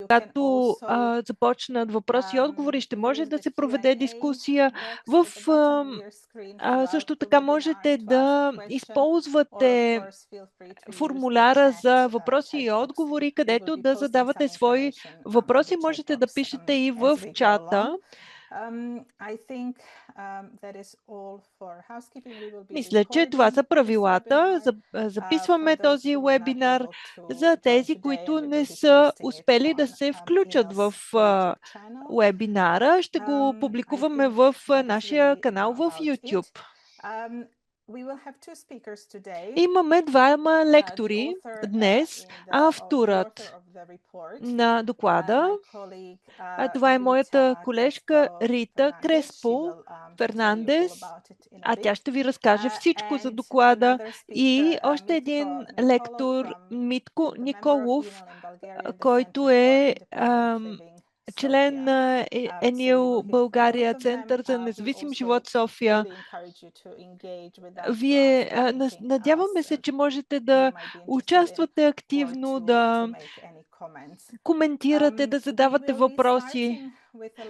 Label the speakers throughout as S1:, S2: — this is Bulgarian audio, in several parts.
S1: когато започнат въпроси и отговори, ще може да се проведе дискусия. Също така можете да използвате формуляра за въпроси и отговори, където да задавате свои въпроси. Можете да пишете и в чата. Мисля, че това са правилата. Записваме този вебинар за тези, които не са успели да се включат в вебинара. Ще го публикуваме в нашия канал в YouTube. Имаме двама лектори днес. Авторът на доклада, това е моята колежка Рита Креспо Фернандес, тя ще ви разкаже всичко за доклада, и още един лектор, Митко Николов, който е член на ЕНИЛ България, Център за независим живот София. Вие надяваме се, че можете да участвате активно, да коментирате, да задавате въпроси.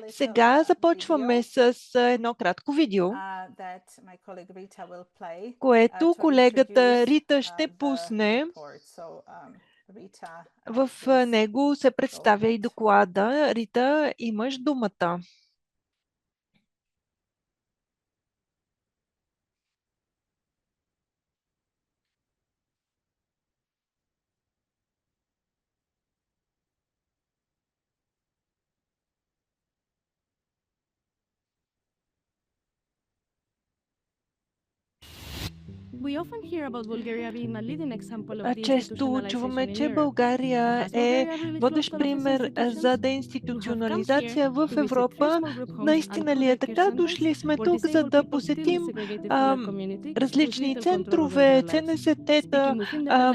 S1: Сега започваме с едно кратко видео, което колегата Рита ще пусне. В него се представя и доклада. Рита, имаш думата. Често чуваме, че България е водещ пример за деинституционализация в Европа. Наистина ли е така? Дошли сме тук, за да посетим различни центрове, ЦНСТ-та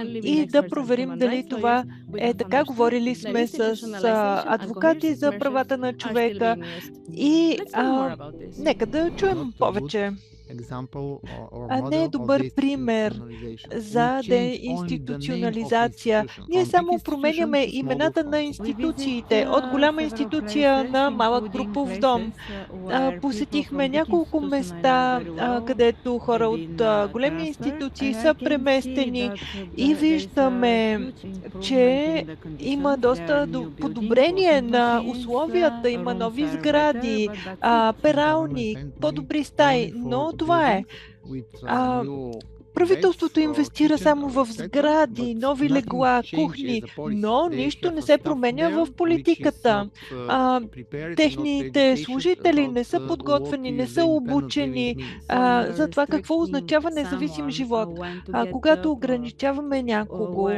S1: и да проверим дали това е така. Говорили сме с адвокати за правата на човека и нека да чуем повече. Не е добър пример за деинституционализация. Ние само променяме имената на институциите от голяма институция на малък групов дом. Посетихме няколко места, където хора от големи институции са преместени и виждаме, че има доста подобрение на условията, има нови сгради, перални, по-добри стаи, но това е. Правителството инвестира само в сгради, нови легла, кухни, но нищо не се променя в политиката. Техните служители не са подготвени, не са обучени за това какво означава независим живот. Когато ограничаваме някого,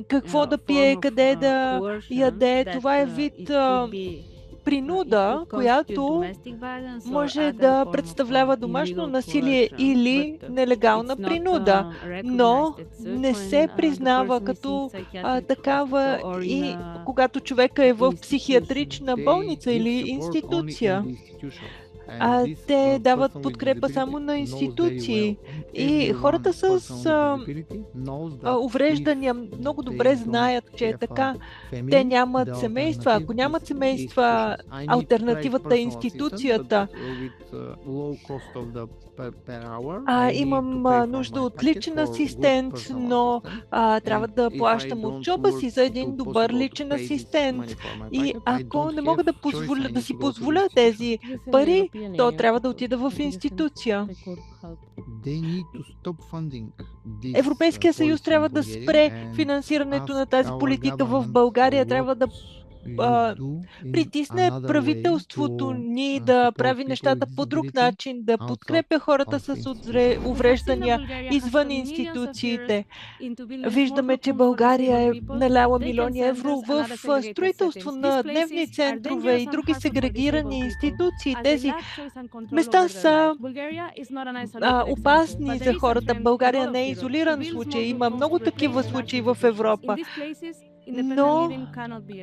S1: какво да пие, къде да яде, това е вид принуда, която може да представлява домашно насилие или нелегална принуда, но не се признава като такава и когато човека е в психиатрична болница или институция. Те дават подкрепа само на институции. И хората с увреждания много добре знаят, че е така. Те нямат семейства. Ако нямат семейства, алтернативата е институцията. Имам нужда от личен асистент, но трябва да плащам от джоба си за един добър личен асистент. И ако не мога да си позволя тези пари, то трябва да отида в институция. Европейския съюз трябва да спре финансирането на тази политика в България. Трябва да притисне правителството ни да прави нещата по друг начин, да подкрепя хората с увреждания извън институциите. Виждаме, че България е наляла милиони евро в строителство на дневни центрове и други сегрегирани институции. Тези места са опасни за хората. България не е изолиран случай. Има много такива случаи в Европа. но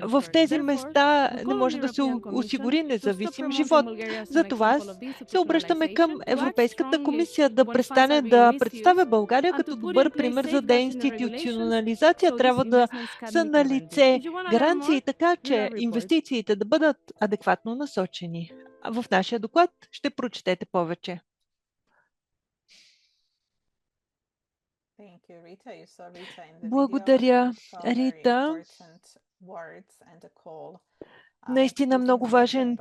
S1: в тези места не може да се осигури независим живот. Затова се обръщаме към Европейската комисия да престане да представя България като добър пример за деинституционализация. Трябва да са на лице гаранции, така че инвестициите да бъдат адекватно насочени. В нашия доклад ще прочетете повече. Благодаря, Рита. Наистина много важен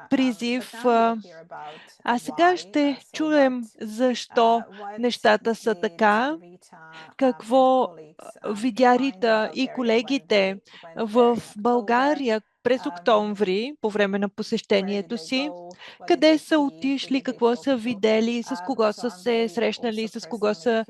S1: призив. А сега ще чуем защо нещата са така, какво видя Рита и колегите в България през октомври, по време на посещението си, къде са отишли, какво са видели, с кого са се срещнали, с кого са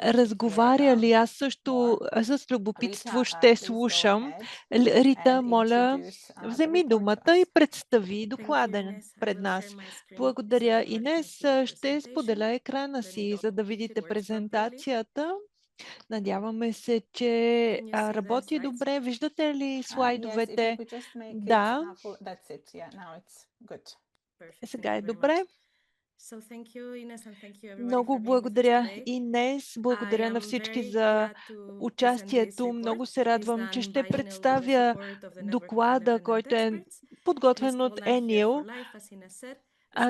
S1: разговаряли. Аз също с любопитство ще слушам. Рита, моля, вземи думата и представи доклада пред нас. Благодаря, Инес. Ще споделя екрана си, за да видите презентацията. Надяваме се, че работи добре. Виждате ли слайдовете? Да. Сега е добре. Много благодаря, Инес. Благодаря на всички за участието. Много се радвам, че ще представя доклада, който е подготвен от ЕНИЛ.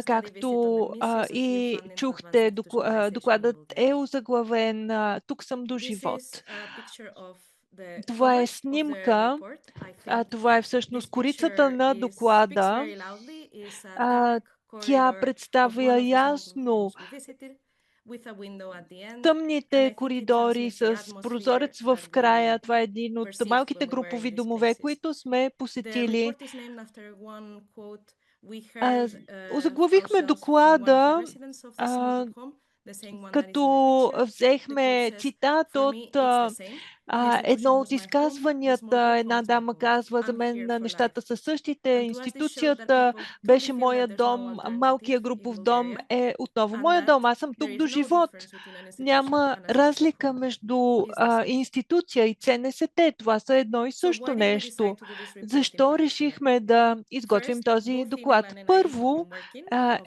S1: Както и чухте, докладът е озаглавен "Тук съм до живот". Това е снимка. Това е всъщност корицата на доклада. Тя представя ясно тъмните коридори с прозорец в края. Това е един от малките групови домове, които сме посетили. Озаглавихме доклада, като взехме цитат от едно от изказванията. Една дама казва: "За мен нещата са същите. Институцията беше моя дом, малкият групов дом е отново моя дом. Аз съм тук до живот. Няма разлика между институция и ЦНСТ. Това са едно и също нещо." Защо решихме да изготвим този доклад? Първо,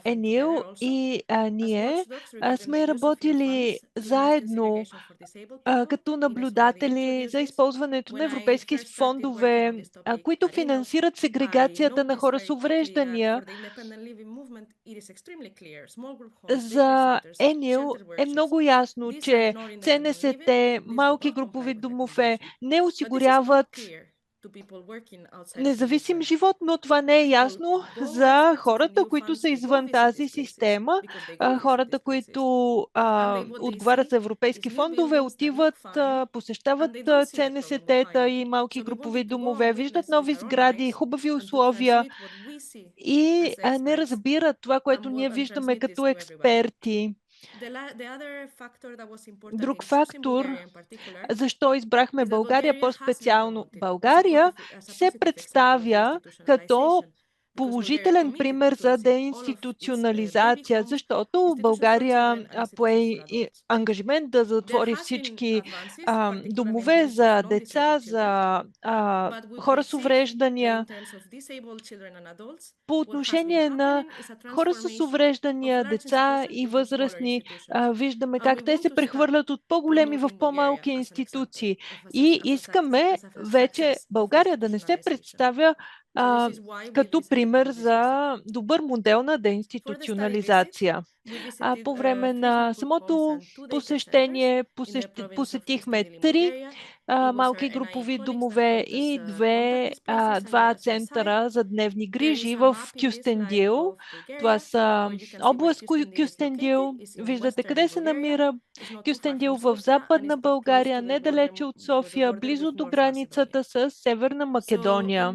S1: Енил и ние сме работили заедно като наблюдатели за използването на европейски фондове, които финансират сегрегацията на хора с увреждания. За Енил е много ясно, че ЦНСТ, малки групови домове не осигуряват независим живот, но това не е ясно за хората, които са извън тази система. Хората, които отговарят за европейски фондове, отиват, посещават ЦНСТ-та и малки групови домове, виждат нови сгради, хубави условия и не разбират това, което ние виждаме като експерти. Друг фактор, защо избрахме България по-специално. България се представя като положителен пример за деинституционализация, защото България пое ангажимент да затвори всички домове за деца, за хора с увреждания. По отношение на хора с увреждания, деца и възрастни, виждаме как те се прехвърлят от по-големи в по-малки институции. И искаме вече България да не се представя като пример за добър модел на деинституционализация. По време на самото посещение посетихме 3 малки групови домове и 2 центъра за дневни грижи в Кюстендил. Това са област Кюстендил. Виждате къде се намира Кюстендил, в Западна България, недалече от София, близо до границата с Северна Македония.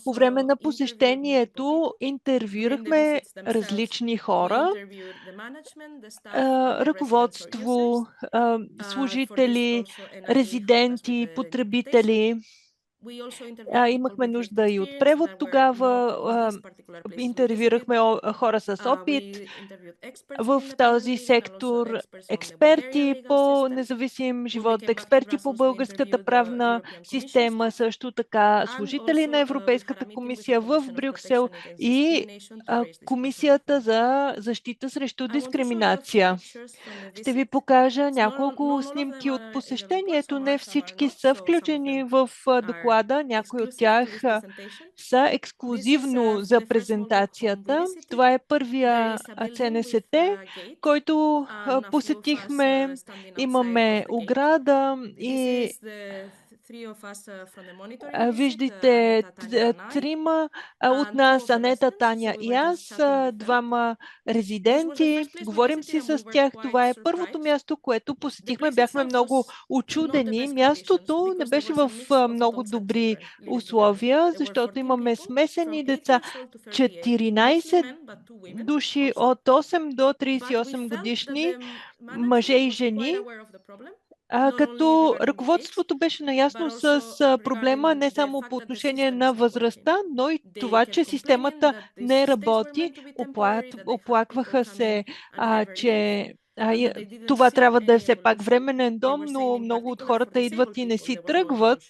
S1: По време на посещението интервюирахме различни хора, ръководство, служители, резиденти, потребители. Имахме нужда и от превод тогава. Интервюирахме хора с опит в този сектор, експерти по независим живот, експерти по българската правна система, също така служители на Европейската комисия в Брюксел и Комисията за защита срещу дискриминация. Ще ви покажа няколко снимки от посещението. Не всички са включени в доклада, някои от тях са ексклюзивно за презентацията. Това е първия ЦНСТ, който посетихме. Имаме ограда и виждате трима от нас, Анета, Таня и аз, двама резиденти. Говорим си с тях. Това е първото място, което посетихме. Бяхме много учудени. Мястото не беше в много добри условия, защото имаме смесени деца. 14 души от 8 до 38 годишни, мъже и жени. Като ръководството беше наясно с проблема не само по отношение на възрастта, но и това, че системата не работи. Оплакваха се, че това трябва да е все пак временен дом, но много от хората идват и не си тръгват.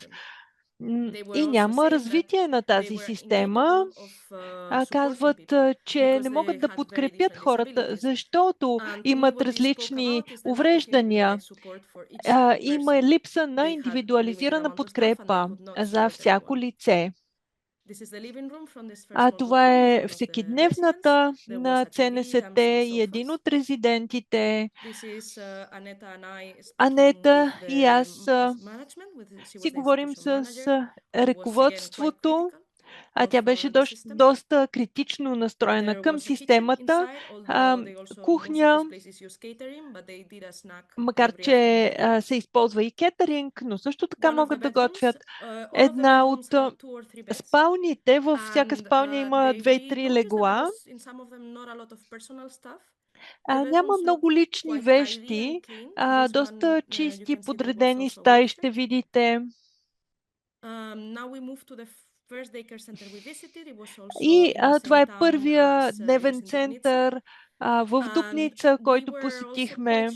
S1: И няма развитие на тази система. Казват, че не могат да подкрепят хората, защото имат различни увреждания. Има липса на индивидуализирана подкрепа за всяко лице. Това е всекидневната на ЦНСТ и един от резидентите, Анета и аз, си говорим с ръководството. Тя беше доста критично настроена към системата. Кухня, макар че се използва и кетеринг, но също така могат да готвят. Една от спалните, във всяка спалня има 2-3 легла. Няма много лични вещи, доста чисти, подредени стаи ще видите. И това е първия дневен център в Дупница, който посетихме.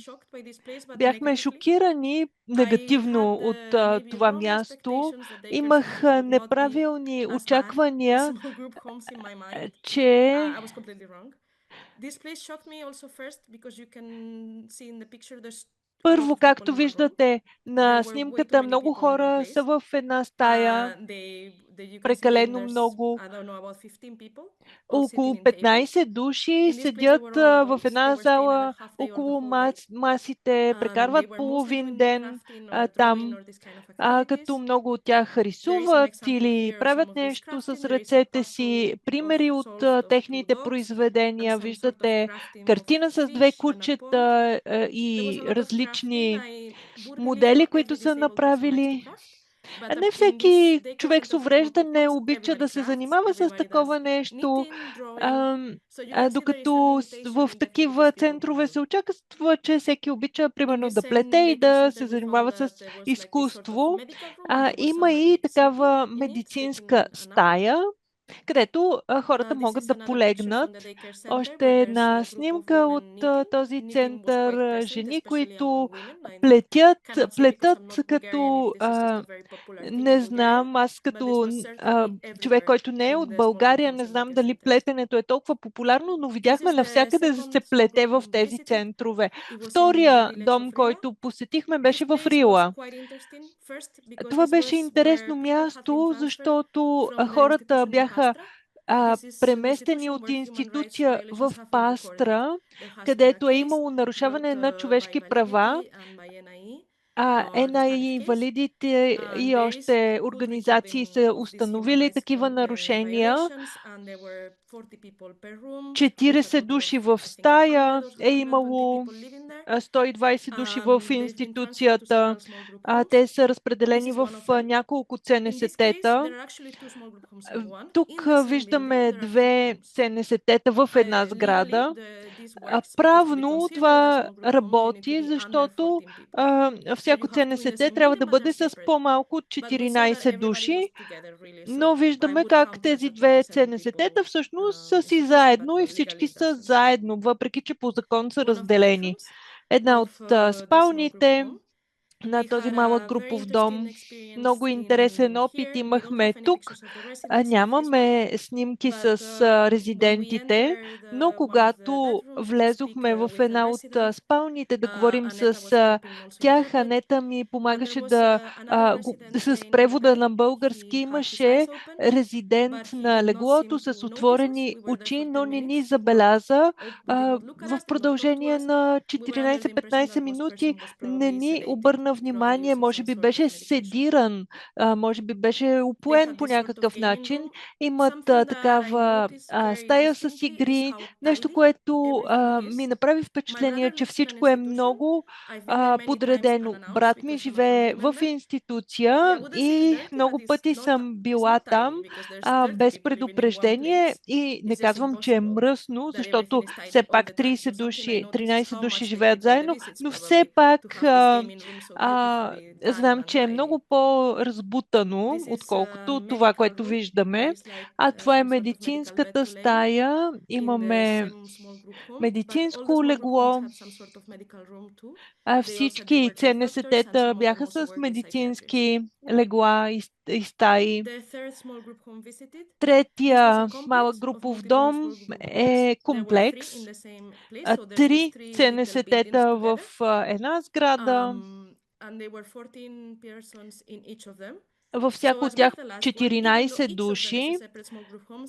S1: Бяхме шокирани негативно от това място. Имах неправилни очаквания, че първо, както виждате на снимката, много хора са в една стая, прекалено много. Около 15 души седят в една зала около масите, прекарват половин ден там, като много от тях рисуват или правят нещо с ръцете си. Примери от техните произведения. Виждате картина с 2 кучета и различни модели, които са направили. Не всеки човек с увреждане обича да се занимава с такова нещо, докато в такива центрове се очаква, че всеки обича примерно да плете и да се занимава с изкуство. Има и такава медицинска стая, където хората могат да полегнат. Още една снимка от този център. Жени, които плетат като не знам, аз като човек, който не е от България, не знам дали плетенето е толкова популярно, но видяхме навсякъде да се плете в тези центрове. Втория дом, който посетихме, беше в Рила. Това беше интересно място, защото хората бяха преместени от институция в Пастра, където е имало нарушаване на човешки права. НАИ, валидите и още организации са установили такива нарушения. 40 души в стая е имало. 120 души в институцията. Те са разпределени в няколко ЦНСТ-та. Тук виждаме две ЦНСТ-та в една сграда. Правно това работи, защото всяко ЦНСТ трябва да бъде с по-малко от 14 души, но виждаме как тези две ЦНСТ-та всъщност са си заедно и всички са заедно, въпреки че по закон са разделени. Една от спалните на този малък групов дом. Много интересен опит имахме тук. Нямаме снимки с резидентите, но когато влезохме в една от спалните да говорим с тях, Анета ми помагаше с превода на български. Имаше резидент на леглото с отворени очи, но не ни забеляза. В продължение на 14-15 минути не ни обърна внимание, може би беше седиран, може би беше упоен по някакъв начин. Имат такава стая с игри, нещо, което ми направи впечатление, че всичко е много подредено. Брат ми живее в институция и много пъти съм била там без предупреждение и не казвам, че е мръсно, защото все пак 30 души, 13 души живеят заедно, но все пак знам, че е много по-разбутано, отколкото това, което виждаме. Това е медицинската стая. Имаме медицинско легло. Всички ЦНСТ-та бяха с медицински легла и стаи. Третия малък групов дом е комплекс. 3 ЦНСТ-та в една сграда. Във всяко от тях 14 души.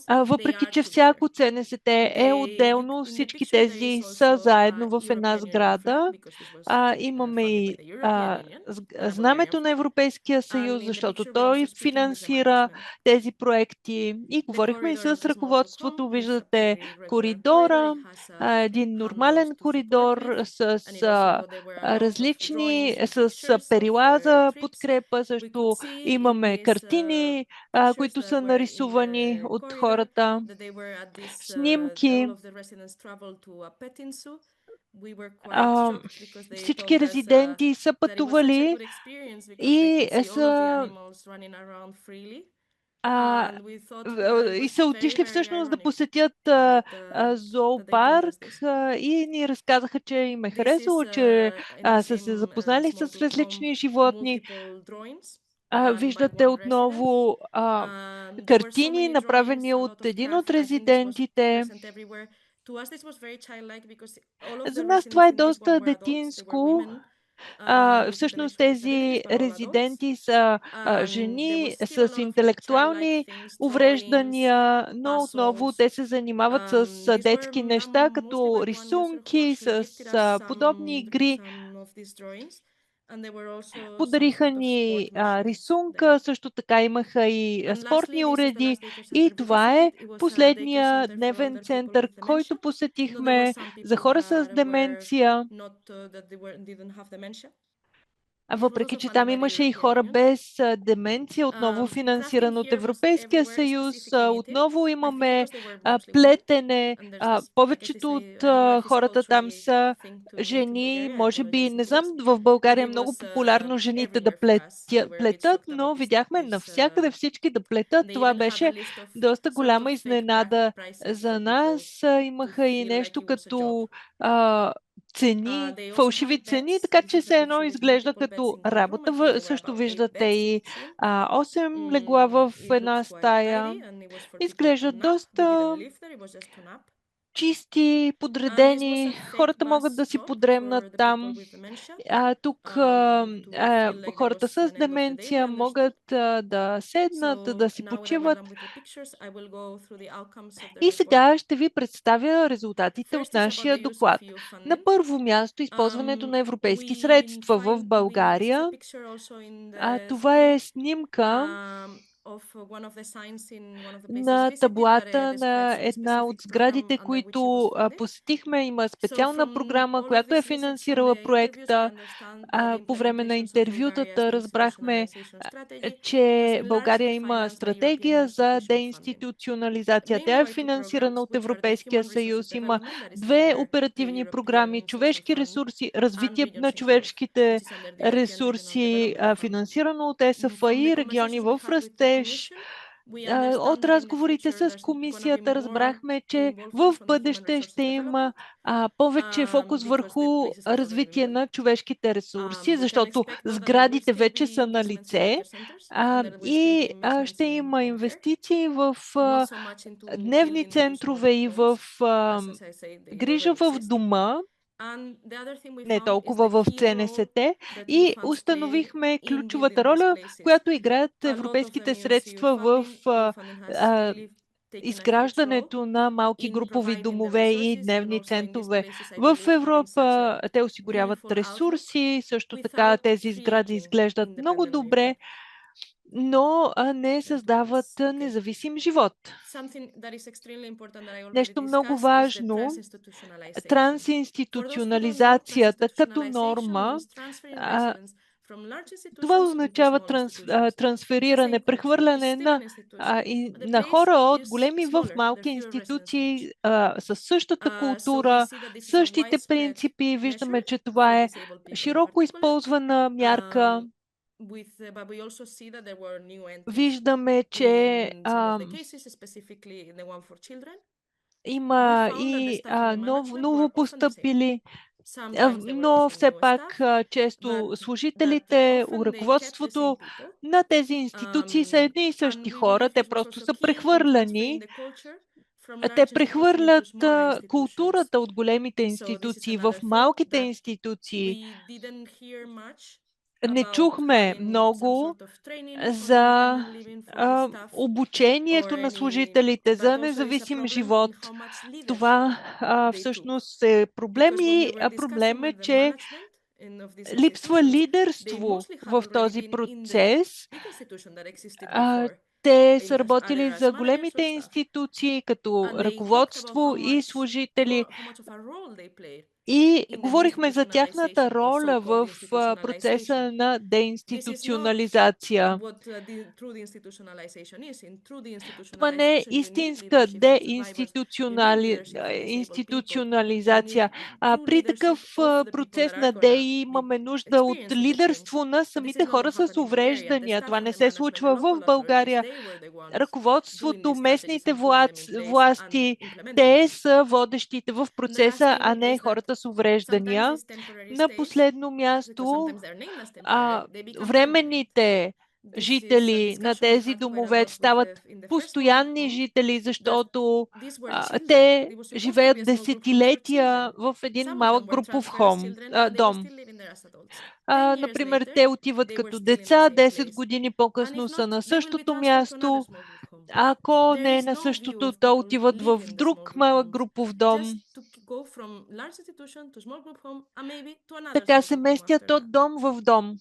S1: Въпреки че всяко ЦНСТ е отделно, всички тези са заедно в една сграда. Имаме и знамето на Европейския съюз, защото той финансира тези проекти. И говорихме и с ръководството. Виждате коридора, един нормален коридор с различни, с перила за подкрепа. Също имаме картини, които са нарисувани от хората, снимки. Всички резиденти са пътували и са отишли всъщност да посетят зоопарк и ни разказаха, че им е харесало, че са се запознали с различни животни. Виждате отново картини, направени от един от резидентите. За нас това е доста детинско. Всъщност тези резиденти са жени с интелектуални увреждания, но отново те се занимават с детски неща, като рисунки, с подобни игри. Подариха ни рисунка, също така имаха и спортни уреди и това е последния дневен център, който посетихме за хора с деменция. Въпреки че там имаше и хора без деменция, отново финансиран от Европейския съюз, отново имаме плетене. Повечето от хората там са жени, може би, не знам, в България е много популярно жените да плетат, но видяхме навсякъде всички да плетат. Това беше доста голяма изненада за нас. Имаха и нещо като цени, фалшиви цени, така че все едно изглежда като работа. Също виждате и 8 легла в една стая. Изглеждат доста чисти, подредени. Хората могат да си подремнат там. Тук хората с деменция могат да седнат, да си почиват. И сега ще ви представя резултатите от нашия доклад. На първо място, използването на европейски средства в България. Това е снимка На таблата на една от сградите, които посетихме, има специална програма, която е финансирала проекта. По време на интервютата разбрахме, че България има стратегия за деинституционализация. Тя е финансирана от Европейския съюз. Има две оперативни програми: човешки ресурси, развитие на човешките ресурси, финансирано от ЕСФИ, региони в растеж. От разговорите с комисията разбрахме, че в бъдеще ще има повече фокус върху развитие на човешките ресурси, защото сградите вече са на лице и ще има инвестиции в дневни центрове и в грижа в дома, не толкова в ЦНСТ, и установихме ключовата роля, която играят европейските средства в изграждането на малки групови домове и дневни центрове. В Европа те осигуряват ресурси, също така тези сгради изглеждат много добре, но не създават независим живот. Нещо много важно, трансинституционализацията като норма, това означава трансфериране, прехвърляне на хора от големи в малки институции със същата култура, същите принципи. Виждаме, че това е широко използвана мярка. Виждаме, че има и новопостъпили, но все пак често служителите, ръководството на тези институции са едни и същи хора. Те просто са прехвърляни. Те прехвърлят културата от големите институции в малките институции. Не чухме много за обучението на служителите, за независим живот. Това всъщност е проблем, и проблем е, че липсва лидерство в този процес. Те са работили за големите институции като ръководство и служители. И говорихме за тяхната роля в процеса на деинституционализация. Това не е истинска деинституционализация. При такъв процес на деи имаме нужда от лидерство на самите хора с увреждания. Това не се случва в България. Ръководството, местните власти, те са водещите в процеса, а не хората с увреждания. На последно място, временните жители на тези домове стават постоянни жители, защото те живеят десетилетия в един малък групов дом. Например, те отиват като деца, 10 години по-късно са на същото място. Ако не е на същото, то отиват в друг малък групов дом. Така се местят от дом в дом.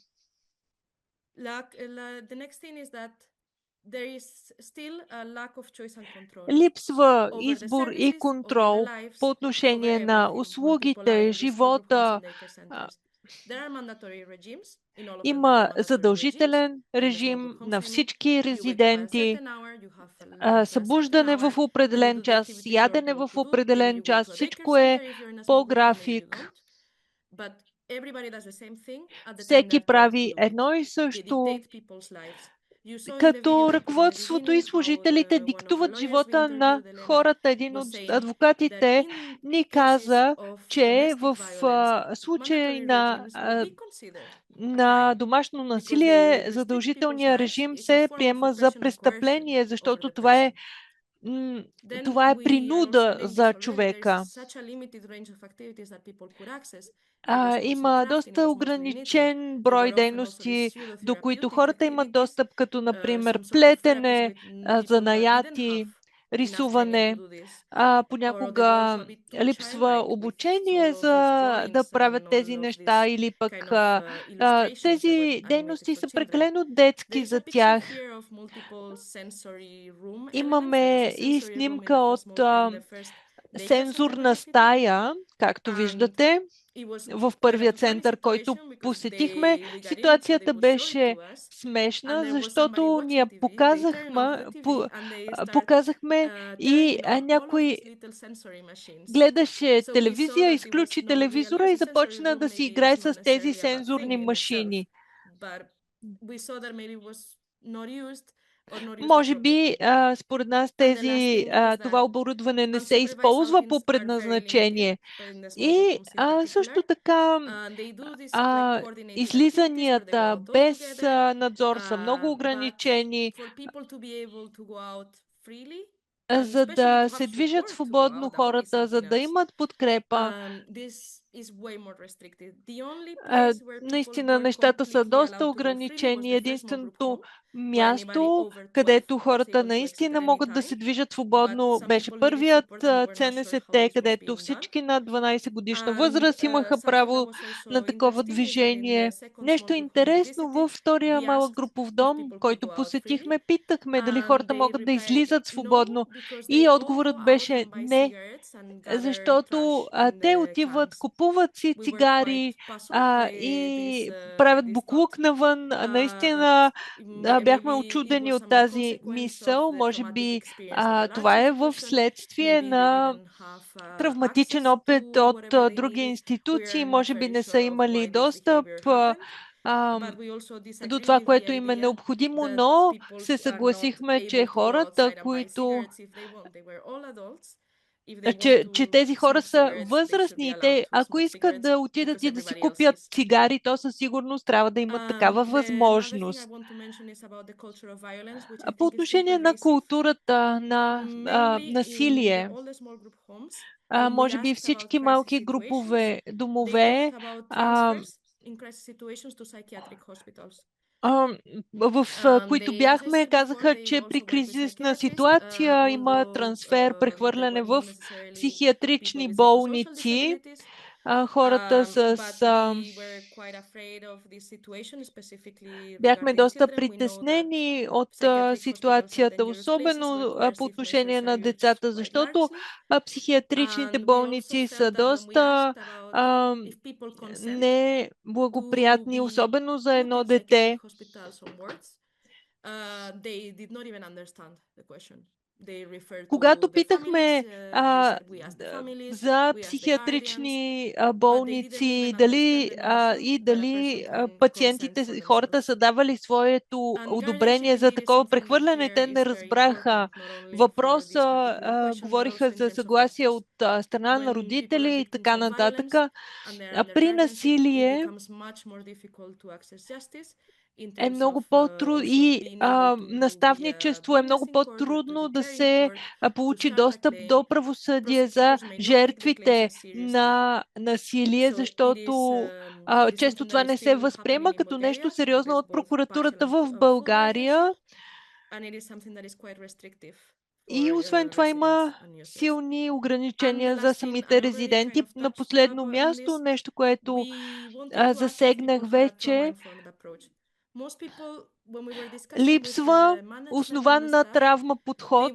S1: Липсва избор и контрол по отношение на услугите, живота. Има задължителен режим на всички резиденти. Събуждане в определен час, ядене в определен час. Всичко е по график. Всеки прави едно и също, като ръководството и служителите диктуват живота на хората. Един от адвокатите ни каза, че в случай на домашно насилие задължителният режим се приема за престъпление, защото това е принуда за човека. Има доста ограничен брой дейности, до които хората имат достъп, като например плетене, занаяти. рисуване. Понякога липсва обучение за да правят тези неща или пък тези дейности са прекалено детски за тях. Имаме и снимка от сензорна стая, както виждате, в първия център, който посетихме. Ситуацията беше смешна, защото ние показахме и някой гледаше телевизия, изключи телевизора и започна да си играе с тези сензорни машини. Може би, според нас това оборудване не се използва по предназначение. И също така излизанията без надзор са много ограничени. За да се движат свободно хората, за да имат подкрепа. Наистина нещата са доста ограничени. Единственото място, където хората наистина могат да се движат свободно, беше първият ЦНСТ, където всички над 12 годишна възраст имаха право на такова движение. Нещо интересно, във втория малък групов дом, който посетихме, питахме дали хората могат да излизат свободно и отговорът беше не, защото те отиват, купуват си цигари и правят буклук навън. Наистина бяхме очудени от тази мисъл. Може би това е в следствие на травматичен опит от други институции. Може би не са имали достъп до това, което им е необходимо, но се съгласихме, че хората, че тези хора са възрастни и те, ако искат да отидат и да си купят цигари, то със сигурност трябва да имат такава възможност. По отношение на културата на насилие, може би всички малки групове домове в които бяхме, казаха, че при кризисна ситуация има трансфер, прехвърляне в психиатрични болници. Хората бяхме доста притеснени от ситуацията, особено по отношение на децата, защото психиатричните болници са доста неблагоприятни, особено за едно дете. Когато питахме за психиатрични болници, дали пациентите, хората са давали своето одобрение за такова прехвърляне, те не разбраха въпроса, говориха за съгласие от страна на родители и така нататък. При насилие е много по-трудно и наставничество е много по-трудно да се получи достъп до правосъдие за жертвите на насилие, защото често това не се възприема като нещо сериозно от прокуратурата в България. И освен това има силни ограничения за самите резиденти. На последно място, нещо, което засегнах вече, липсва основан на травма подход.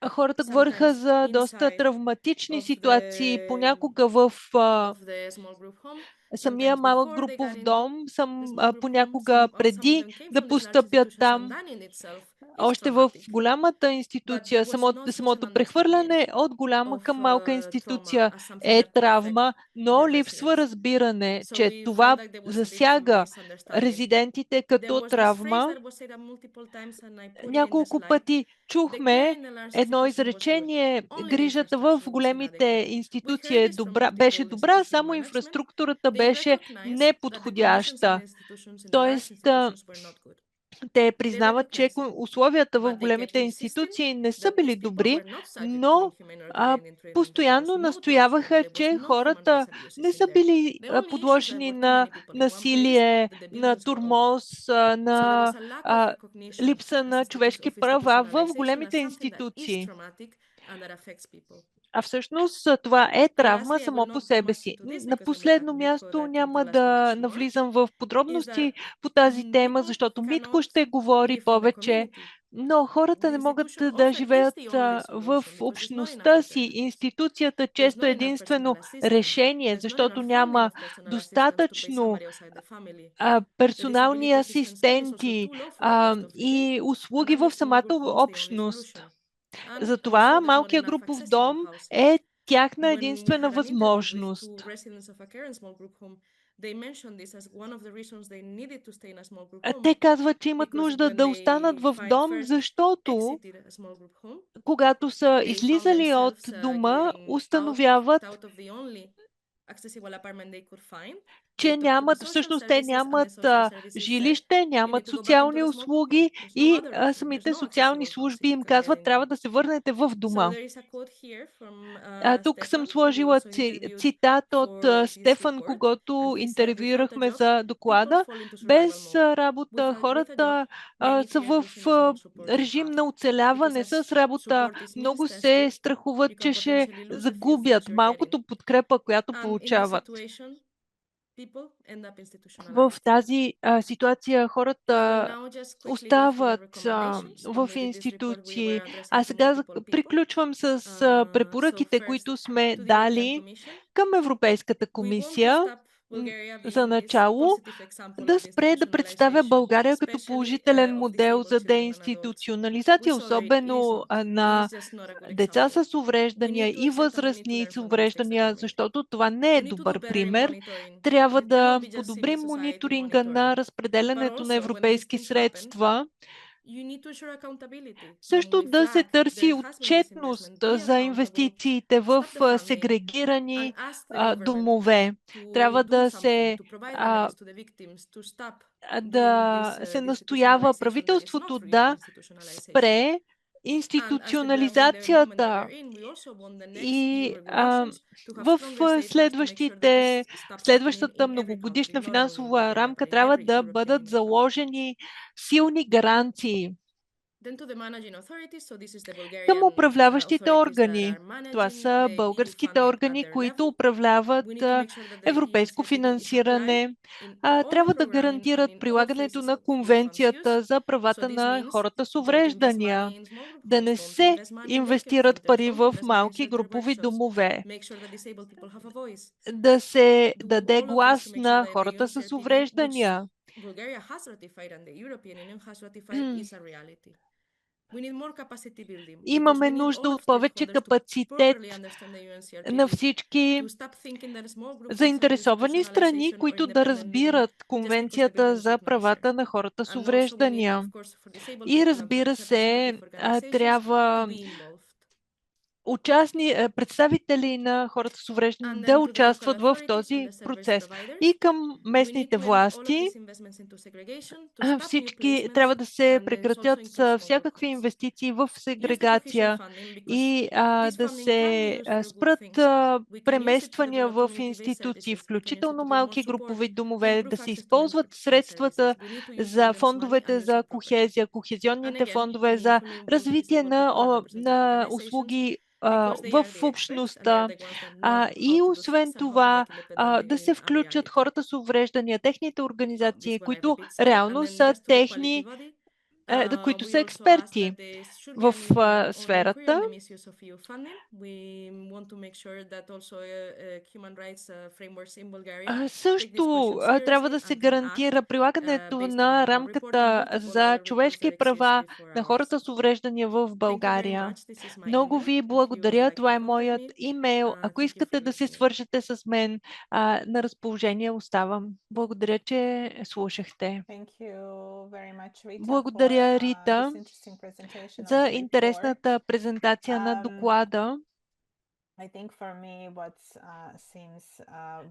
S1: Хората говориха за доста травматични ситуации, понякога в самия малък групов дом, понякога преди да постъпят там. Още в голямата институция, самото прехвърляне от голяма към малка институция е травма, но липсва разбиране, че това засяга резидентите като травма. Няколко пъти чухме едно изречение: грижата в големите институции беше добра, само инфраструктурата беше неподходяща. Тоест, Те признават, че условията в големите институции не са били добри, но постоянно настояваха, че хората не са били подложени на насилие, на тормоз, на а, липса на човешки права в големите институции. А всъщност това е травма само по себе си. На последно място няма да навлизам в подробности по тази тема, защото Митко ще говори повече, но хората не могат да живеят в общността си. Институцията често е единствено решение, защото няма достатъчно персонални асистенти и услуги в самата общност. Затова малкият групов дом е тяхна единствена възможност. Те казват, че имат нужда да останат в дом, защото когато са излизали от дома, установяват, че всъщност те нямат жилище, нямат социални услуги и самите социални служби им казват, трябва да се върнете в дома. Тук съм сложила цитат от Стефан, когато интервюирахме за доклада. Без работа хората са в режим на оцеляване с работа. Много се страхуват, че ще загубят малкото подкрепа, която получават. В тази ситуация хората остават в институции. А сега приключвам с препоръките, които сме дали към Европейската комисия за начало. Да спре да представя България като положителен модел за деинституционализация, особено на деца с увреждания и възрастни с увреждания, защото това не е добър пример. Трябва да подобрим мониторинга на разпределянето на европейски средства. Също да се търси отчетност за инвестициите в сегрегирани домове. Трябва да се настоява правителството да спре институционализацията и в следващата многогодишна финансова рамка трябва да бъдат заложени силни гаранции към управляващите органи. Това са българските органи, които управляват европейско финансиране. Трябва да гарантират прилагането на Конвенцията за правата на хората с увреждания, да не се инвестират пари в малки групови домове, да се даде глас на хората с увреждания. Имаме нужда от повече капацитет на всички заинтересовани страни, които да разбират Конвенцията за правата на хората с увреждания. И разбира се, трябва представители на хората с увреждания да участват в този процес. И към местните власти всички трябва да се прекратят всякакви инвестиции в сегрегация и да се спрат премествания в институции, включително малки групови домове, да се използват средствата за фондовете за кохезия, кохезионните фондове за развитие на услуги в общността и освен това да се включат хората с увреждания, техните организации, които реално са които са експерти в сферата. Също трябва да се гарантира прилагането на рамката за човешки права на хората с увреждания в България. Много ви благодаря. Това е моят имейл. Ако искате да се свържете с мен, на разположение оставам. Благодаря, че слушахте. Благодаря, Рита, за интересната презентация на доклада.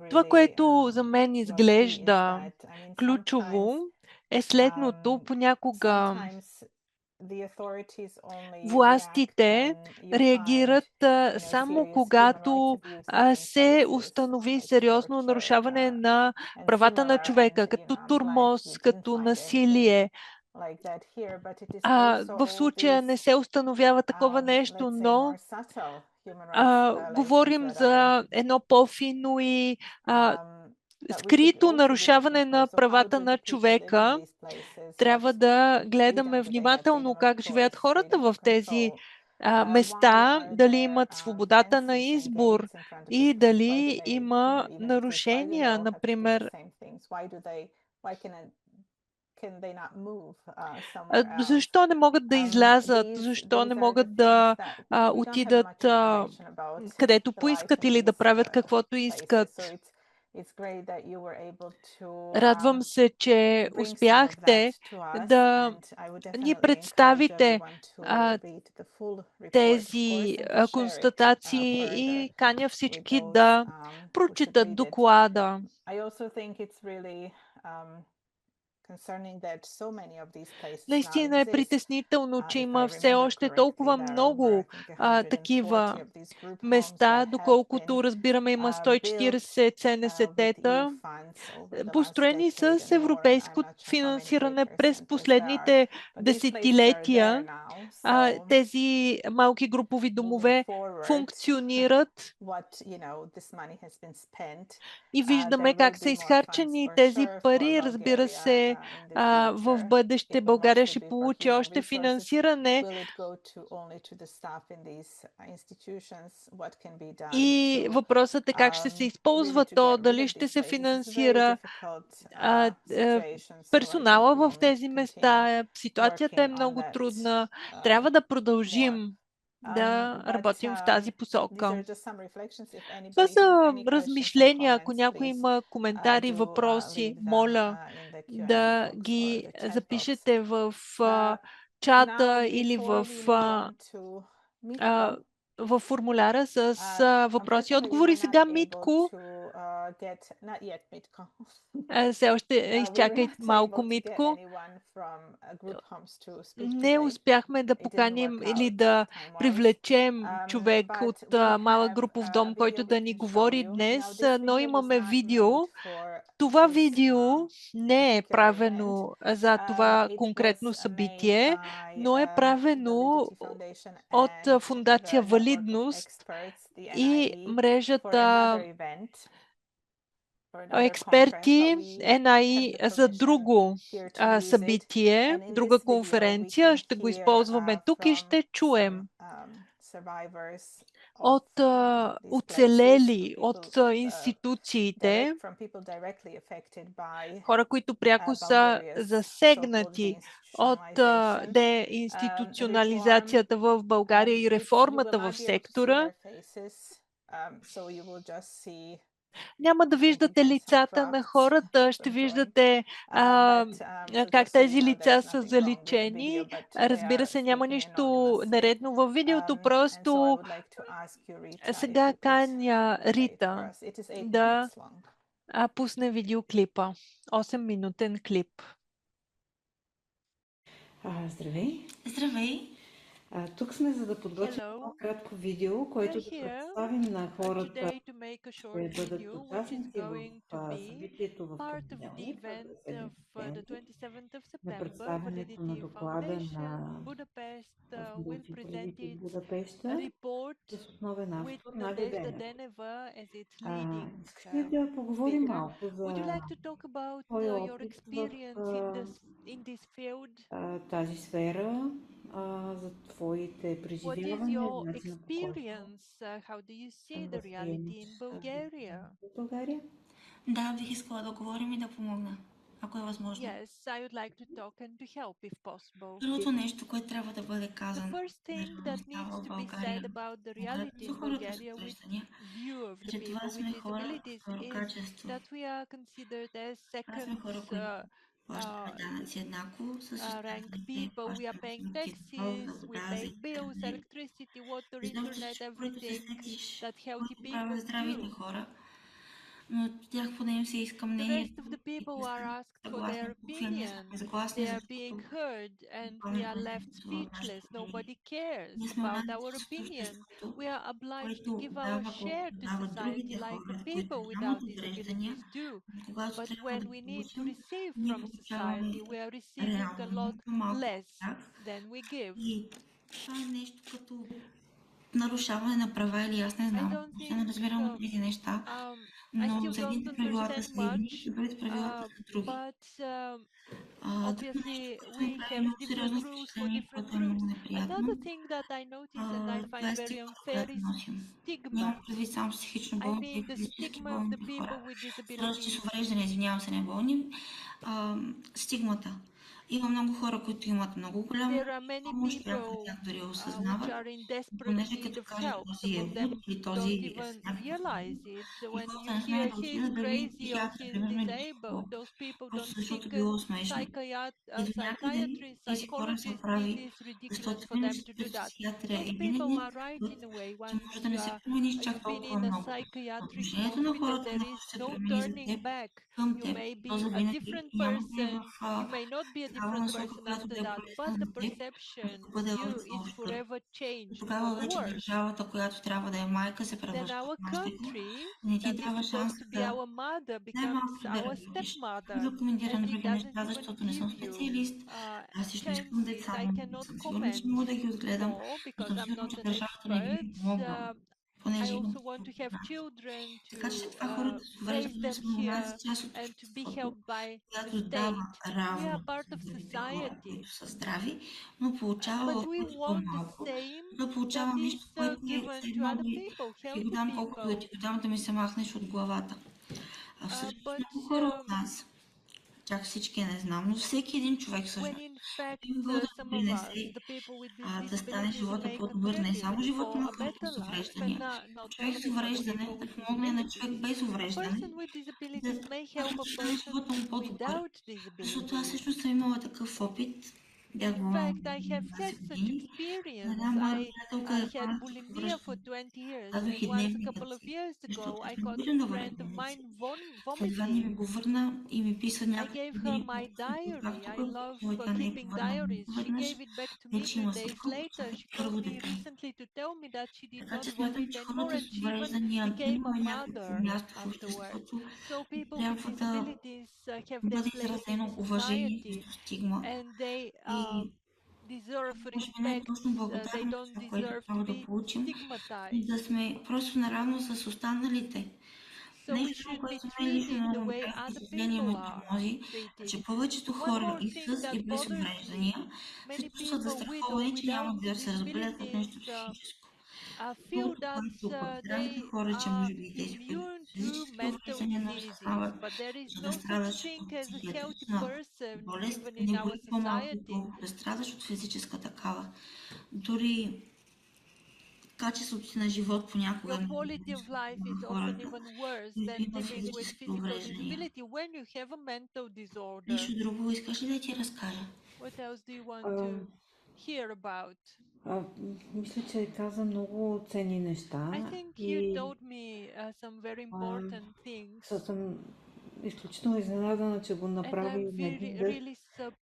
S1: Това, което за мен изглежда ключово, е следното. Понякога властите реагират само когато се установи сериозно нарушаване на правата на човека, като тормоз, като насилие. В случая не се установява такова нещо, но говорим за едно по-фино и скрито нарушаване на правата на човека. Трябва да гледаме внимателно как живеят хората в тези места, дали имат свободата на избор и дали има нарушения, например. Защо не могат да излязат? Защо не могат да отидат където поискат или да правят каквото искат? Радвам се, че успяхте да ни представите тези констатации и каня всички да прочитат доклада. Наистина е притеснително, че има все още толкова много такива места, доколкото разбираме има 140 ЦНСТ-та, построени с европейско финансиране през последните десетилетия. Тези малки групови домове функционират и виждаме как са изхарчени тези пари. Разбира се, в бъдеще България ще получи още финансиране. И въпросът е как ще се използва то, дали ще се финансира персонала в тези места. Ситуацията е много трудна. Трябва да продължим да работим в тази посока. Това са размишления. Ако някой има коментари, въпроси, моля да ги запишете в чата или в формуляра с въпроси и отговори. Сега Митко. Все още изчакайте малко, Митко. Не успяхме да поканим или да привлечем човек от малък групов дом, който да ни говори днес, но имаме видео. Това видео не е правено за това конкретно събитие, но е правено от Фондация Валидност и мрежата експерти НАИ за друго събитие, друга конференция. Ще го използваме тук и ще чуем от оцелели от институциите, хора, които пряко са засегнати от деинституционализацията в България и реформата в сектора. Няма да виждате лицата на хората, ще виждате как тези лица са заличени. Разбира се, няма нищо нередно във видеото, просто сега каня Рита да пусне видеоклипа. 8-минутен клип.
S2: Здравей!
S3: Здравей!
S2: Тук сме, за да подготвим едно кратко видео, което да представим на хората, ще бъдат участници в събитието в понеделник, на 27 септември, на представянето на доклада на Фундация Правите в Будапеща с основен автор Надя Денева. Искаш ли да поговорим малко за твоя опит в тази сфера, за твоите преживявания, за начина по който възприемаш в България?
S3: Да, бих искала да говорим и да помогна, ако е възможно. Първото нещо, което трябва да бъде казано за реалността в България, конкретно за хората с увреждания, че това сме хора във второ качество. Това сме хора, които плащаме данъци еднакво с
S1: rank
S3: останалите,
S1: people. We are
S3: плащаме
S1: paying
S3: услуги като ток,
S1: taxes,
S3: за
S1: we
S3: вода, за
S1: pay bills,
S3: интернет.
S1: electricity, water,
S3: Изобщо
S1: internet,
S3: всичко, което се
S1: everything
S3: сетиш,
S1: that healthy
S3: което правят
S1: people
S3: здравите
S1: do.
S3: хора, но от тях поне им се иска
S1: The
S3: мнението
S1: rest of the
S3: и
S1: people
S3: те
S1: are
S3: са
S1: asked for
S3: съгласни,
S1: their
S3: ако ние сме
S1: opinion.
S3: съгласни,
S1: They are being
S3: защото
S1: heard, and we are
S3: никой не се
S1: left
S3: интересува от нашите
S1: speechless.
S3: мнения.
S1: Nobody cares
S3: Ние сме
S1: about
S3: онази
S1: our
S3: част от
S1: opinion.
S3: обществото,
S1: We are obliged to
S3: което
S1: give our
S3: дава
S1: share
S3: колкото
S1: to
S3: дават
S1: society
S3: другите
S1: like
S3: хора, които
S1: people
S3: нямат
S1: without
S3: увреждания,
S1: disabilities do.
S3: но когато
S1: But
S3: трябва
S1: when
S3: да
S1: we need to
S3: получим,
S1: receive
S3: ние
S1: from
S3: получаваме
S1: society, we are receiving a
S3: реално
S1: lot
S3: много по-малко от
S1: less
S3: тях.
S1: than we give.
S3: И това е нещо като нарушаване на права или аз не
S1: I
S3: знам.
S1: don't
S3: Въобще не
S1: think
S3: разбирам от тези неща,
S1: I
S3: но
S1: still
S3: за
S1: don't
S3: едните правилата
S1: understand
S3: са едни,
S1: much,
S3: за другите правилата са други.
S1: but
S3: Друго нещо,
S1: obviously
S3: което ми
S1: we
S3: прави
S1: have
S3: много
S1: different
S3: сериозно
S1: rules for
S3: впечатление,
S1: different
S3: което е
S1: groups.
S3: много неприятно,
S1: Another thing that I notice and I
S3: това
S1: find
S3: е
S1: very
S3: стигмата,
S1: unfair
S3: която
S1: is
S3: носим.
S1: stigma.
S3: Нямам предвид само психично
S1: I
S3: болните
S1: mean
S3: и
S1: the
S3: физически
S1: stigma of the
S3: болните
S1: people
S3: хора.
S1: with
S3: С
S1: disabilities.
S3: увреждане, извинявам се, не болни. Стигмата. Има много хора, които имат много голяма
S1: There are many
S3: помощ, някои от
S1: people
S3: тях дори
S1: which
S3: осъзнават,
S1: are in
S3: но
S1: desperate
S3: понеже
S1: need
S3: като
S1: of
S3: кажат
S1: help.
S3: този
S1: Some
S3: е
S1: of
S3: луд
S1: them
S3: или този
S1: don't
S3: е с
S1: even
S3: някакви
S1: realize
S3: проблеми,
S1: it.
S3: и
S1: When
S3: хората
S1: you
S3: не
S1: hear
S3: смеят да
S1: he's
S3: отидат да видят
S1: crazy or
S3: психиатър,
S1: he's
S3: примерно, или
S1: disabled,
S3: психолог,
S1: those people
S3: просто
S1: don't
S3: защото
S1: seek
S3: било смешно. И до някъде
S1: psychiatrists,
S3: тези хора са
S1: psychologists. It
S3: прави,
S1: is ridiculous
S3: защото
S1: for them
S3: винаги
S1: to
S3: се
S1: do
S3: в
S1: that.
S3: психиатрия
S1: Those
S3: и
S1: people
S3: винаги
S1: are right in a way.
S3: че може да
S1: Once
S3: не се промени чак
S1: you've been
S3: толкова
S1: in a
S3: много. Но
S1: psychiatric
S3: отношението на
S1: hospital,
S3: хората
S1: there
S3: може
S1: is
S3: да се
S1: no
S3: промени за
S1: turning
S3: теб
S1: back.
S3: към
S1: You
S3: теб.
S1: may
S3: То
S1: be a
S3: завинаги
S1: different
S3: и няма да е
S1: person.
S3: в
S1: You may not be a
S3: такава
S1: different
S3: насока,
S1: person
S3: която
S1: after
S3: да е
S1: that, but
S3: полезна
S1: the
S3: за теб, а
S1: perception
S3: ще
S1: of
S3: бъде
S1: you
S3: още
S1: is
S3: по-скъп.
S1: forever
S3: И
S1: changed for
S3: тогава
S1: the
S3: вече
S1: worse.
S3: държавата, която трябва да е майка, се
S1: Then
S3: превръща
S1: our
S3: в мащеха
S1: country,
S3: и не ти
S1: that is
S3: дава шанс
S1: supposed to be
S3: да
S1: our mother, becomes
S3: най-малкото да
S1: our
S3: работиш.
S1: stepmother,
S3: Да коментирам
S1: and it
S3: други
S1: doesn't
S3: неща,
S1: even
S3: защото не
S1: give
S3: съм
S1: you
S3: специалист. Аз също искам
S1: chances.
S3: деца,
S1: I
S3: но не
S1: cannot
S3: съм сигурна, че
S1: comment
S3: мога да ги отгледам.
S1: more
S3: Но
S1: because
S3: съм
S1: I'm
S3: сигурна,
S1: not
S3: че
S1: an
S3: държавата не би ми
S1: expert.
S3: помогнала,
S1: I
S3: понеже имам
S1: also want
S3: такива
S1: to have
S3: познати.
S1: children to
S3: Така че това хората с
S1: raise
S3: увреждания
S1: them
S3: са на онази
S1: here
S3: част от
S1: and to be
S3: обществото,
S1: helped by the
S3: която дава
S1: state. We
S3: равно
S1: are part
S3: на
S1: of
S3: другите хора,
S1: society,
S3: които са здрави, но получава
S1: but
S3: в
S1: we
S3: пъти
S1: want the
S3: по-малко,
S1: same
S3: да
S1: that
S3: получавам
S1: is
S3: нещо, което е
S1: given
S3: все
S1: to
S3: едно
S1: other
S3: ми
S1: people,
S3: ще го
S1: healthy
S3: дам колкото да
S1: people.
S3: ти го дам, да ми се махнеш от главата. А всъщност
S1: But
S3: много хора от нас, чак всички не знам, но всеки един човек
S1: when
S3: всъщност
S1: in fact
S3: би могъл да
S1: some of us,
S3: допринесе
S1: the people with
S3: да стане
S1: disabilities,
S3: живота
S1: may
S3: по-добър, не само
S1: contribute
S3: живота
S1: for
S3: на
S1: a
S3: хората
S1: better
S3: с
S1: life, and
S3: увреждания,
S1: not
S3: човек с
S1: only for the
S3: увреждане
S1: people
S3: да
S1: with
S3: помогне на човек
S1: disabilities.
S3: без
S1: A
S3: увреждане,
S1: person with
S3: да
S1: disabilities may
S3: така
S1: help
S3: че
S1: a
S3: стане
S1: person
S3: живота му по-добър.
S1: without
S3: Защото аз
S1: disabilities.
S3: всъщност съм имала такъв опит. Бях
S1: In
S3: болна
S1: fact, I have
S3: на
S1: had
S3: 20
S1: such
S3: години.
S1: experience.
S3: Една моя
S1: I
S3: приятелка е
S1: had
S3: хваната с
S1: bulimia for
S3: увреждане.
S1: 20 years,
S3: Дадох
S1: and
S3: и
S1: once a
S3: дневникът
S1: couple of
S3: си,
S1: years ago,
S3: защото
S1: I
S3: аз не
S1: caught
S3: обичам
S1: a
S3: да водя
S1: friend of
S3: дневници.
S1: mine
S3: След 2 дни ми
S1: vomiting.
S3: го върна и ми писа
S1: I
S3: някакви
S1: gave her
S3: години
S1: my
S3: по-късно,
S1: diary.
S3: както
S1: I love
S3: той тя не е
S1: keeping
S3: повърнала
S1: diaries.
S3: нито
S1: She
S3: веднъж.
S1: gave it back to me
S3: Вече
S1: 10
S3: има
S1: days
S3: съпруг,
S1: later.
S3: чака
S1: She called
S3: първо
S1: me
S3: дете.
S1: recently to tell me that she did
S3: Така
S1: not
S3: че смятам,
S1: vomit
S3: че
S1: anymore,
S3: хората
S1: and
S3: с
S1: she even
S3: увреждания
S1: became a
S3: имаме някакво
S1: mother
S3: място в
S1: afterwards.
S3: обществото
S1: So
S3: и
S1: people with
S3: трябва да
S1: disabilities have their
S3: бъде
S1: place in
S3: изразено уважение
S1: society,
S3: вместо стигма.
S1: and they
S3: И
S1: deserve
S3: може би не е
S1: respect.
S3: точно
S1: They
S3: благодарност
S1: don't
S3: това, което
S1: deserve to
S3: трябва да
S1: be
S3: получим, но да
S1: stigmatized.
S3: сме просто наравно с останалите.
S1: So we
S3: Нещо друго,
S1: should be
S3: което мен лично
S1: treated the
S3: много ме
S1: way
S3: прави
S1: other
S3: впечатление и
S1: people
S3: ме
S1: are
S3: тормози,
S1: treated.
S3: че повечето
S1: One
S3: хора
S1: more
S3: и
S1: thing
S3: с
S1: that
S3: и без
S1: bothers me,
S3: увреждания се
S1: many
S3: чувстват
S1: people with or
S3: застраховани, че
S1: without
S3: няма да се разболеят от
S1: disabilities
S3: нещо психическо.
S1: feel
S3: Другото,
S1: that
S3: което пък здравите
S1: they
S3: хора, че
S1: are
S3: може би и тези, които
S1: immune
S3: с
S1: to
S3: физически
S1: mental
S3: увреждания не
S1: diseases,
S3: осъзнават,
S1: but there is
S3: че да
S1: no such
S3: страдаш
S1: thing
S3: от
S1: as a healthy
S3: психиатрична
S1: person
S3: болест
S1: even
S3: е
S1: in
S3: не
S1: our
S3: брои по-малко,
S1: society.
S3: отколкото да страдаш от физическа такава. Дори качеството си на живот понякога
S1: Your
S3: е много
S1: quality of life
S3: на
S1: is often
S3: хората,
S1: even worse
S3: които
S1: than
S3: имат
S1: living with
S3: физически
S1: physical
S3: увреждания.
S1: disability when you have a mental disorder.
S3: Нещо друго искаш ли да ти разкажа?
S1: What else do you want to hear about?
S2: Мисля, че каза много ценни
S1: I
S2: неща
S1: think you
S2: и
S1: told me some very important things,
S2: съм изключително изненадана, че го
S1: and
S2: направи
S1: I'm
S2: на един дъх,
S1: really